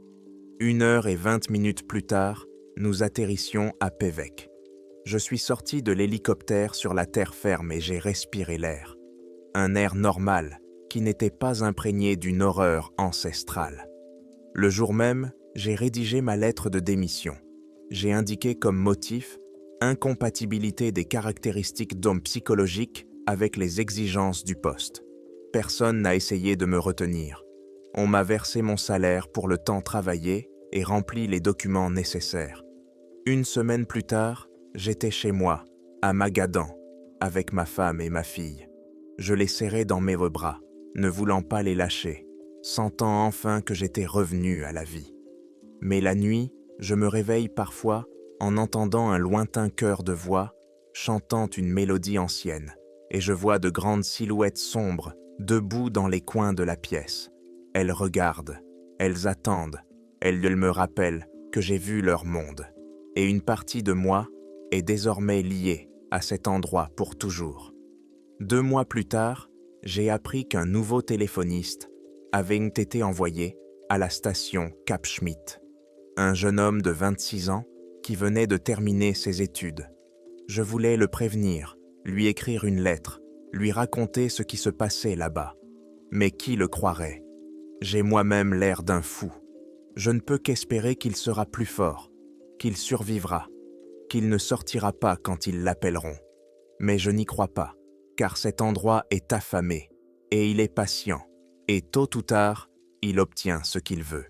1h20 plus tard, nous atterrissions à Pévec. Je suis sorti de l'hélicoptère sur la terre ferme et j'ai respiré l'air. Un air normal, qui n'était pas imprégné d'une horreur ancestrale. Le jour même, j'ai rédigé ma lettre de démission. J'ai indiqué comme motif incompatibilité des caractéristiques d'homme psychologique avec les exigences du poste. Personne n'a essayé de me retenir. On m'a versé mon salaire pour le temps travaillé et rempli les documents nécessaires. Une semaine plus tard, j'étais chez moi, à Magadan, avec ma femme et ma fille. Je les serrais dans mes bras, ne voulant pas les lâcher, sentant enfin que j'étais revenu à la vie. Mais la nuit, je me réveille parfois en entendant un lointain chœur de voix chantant une mélodie ancienne, et je vois de grandes silhouettes sombres debout dans les coins de la pièce. Elles regardent, elles attendent, elles me rappellent que j'ai vu leur monde, et une partie de moi est désormais liée à cet endroit pour toujours. 2 mois plus tard, j'ai appris qu'un nouveau téléphoniste avait été envoyé à la station Cap Schmitt. Un jeune homme de 26 ans qui venait de terminer ses études. Je voulais le prévenir, lui écrire une lettre, lui raconter ce qui se passait là-bas. Mais qui le croirait? J'ai moi-même l'air d'un fou. Je ne peux qu'espérer qu'il sera plus fort, qu'il survivra, qu'il ne sortira pas quand ils l'appelleront. Mais je n'y crois pas, car cet endroit est affamé, et il est patient, et tôt ou tard, il obtient ce qu'il veut.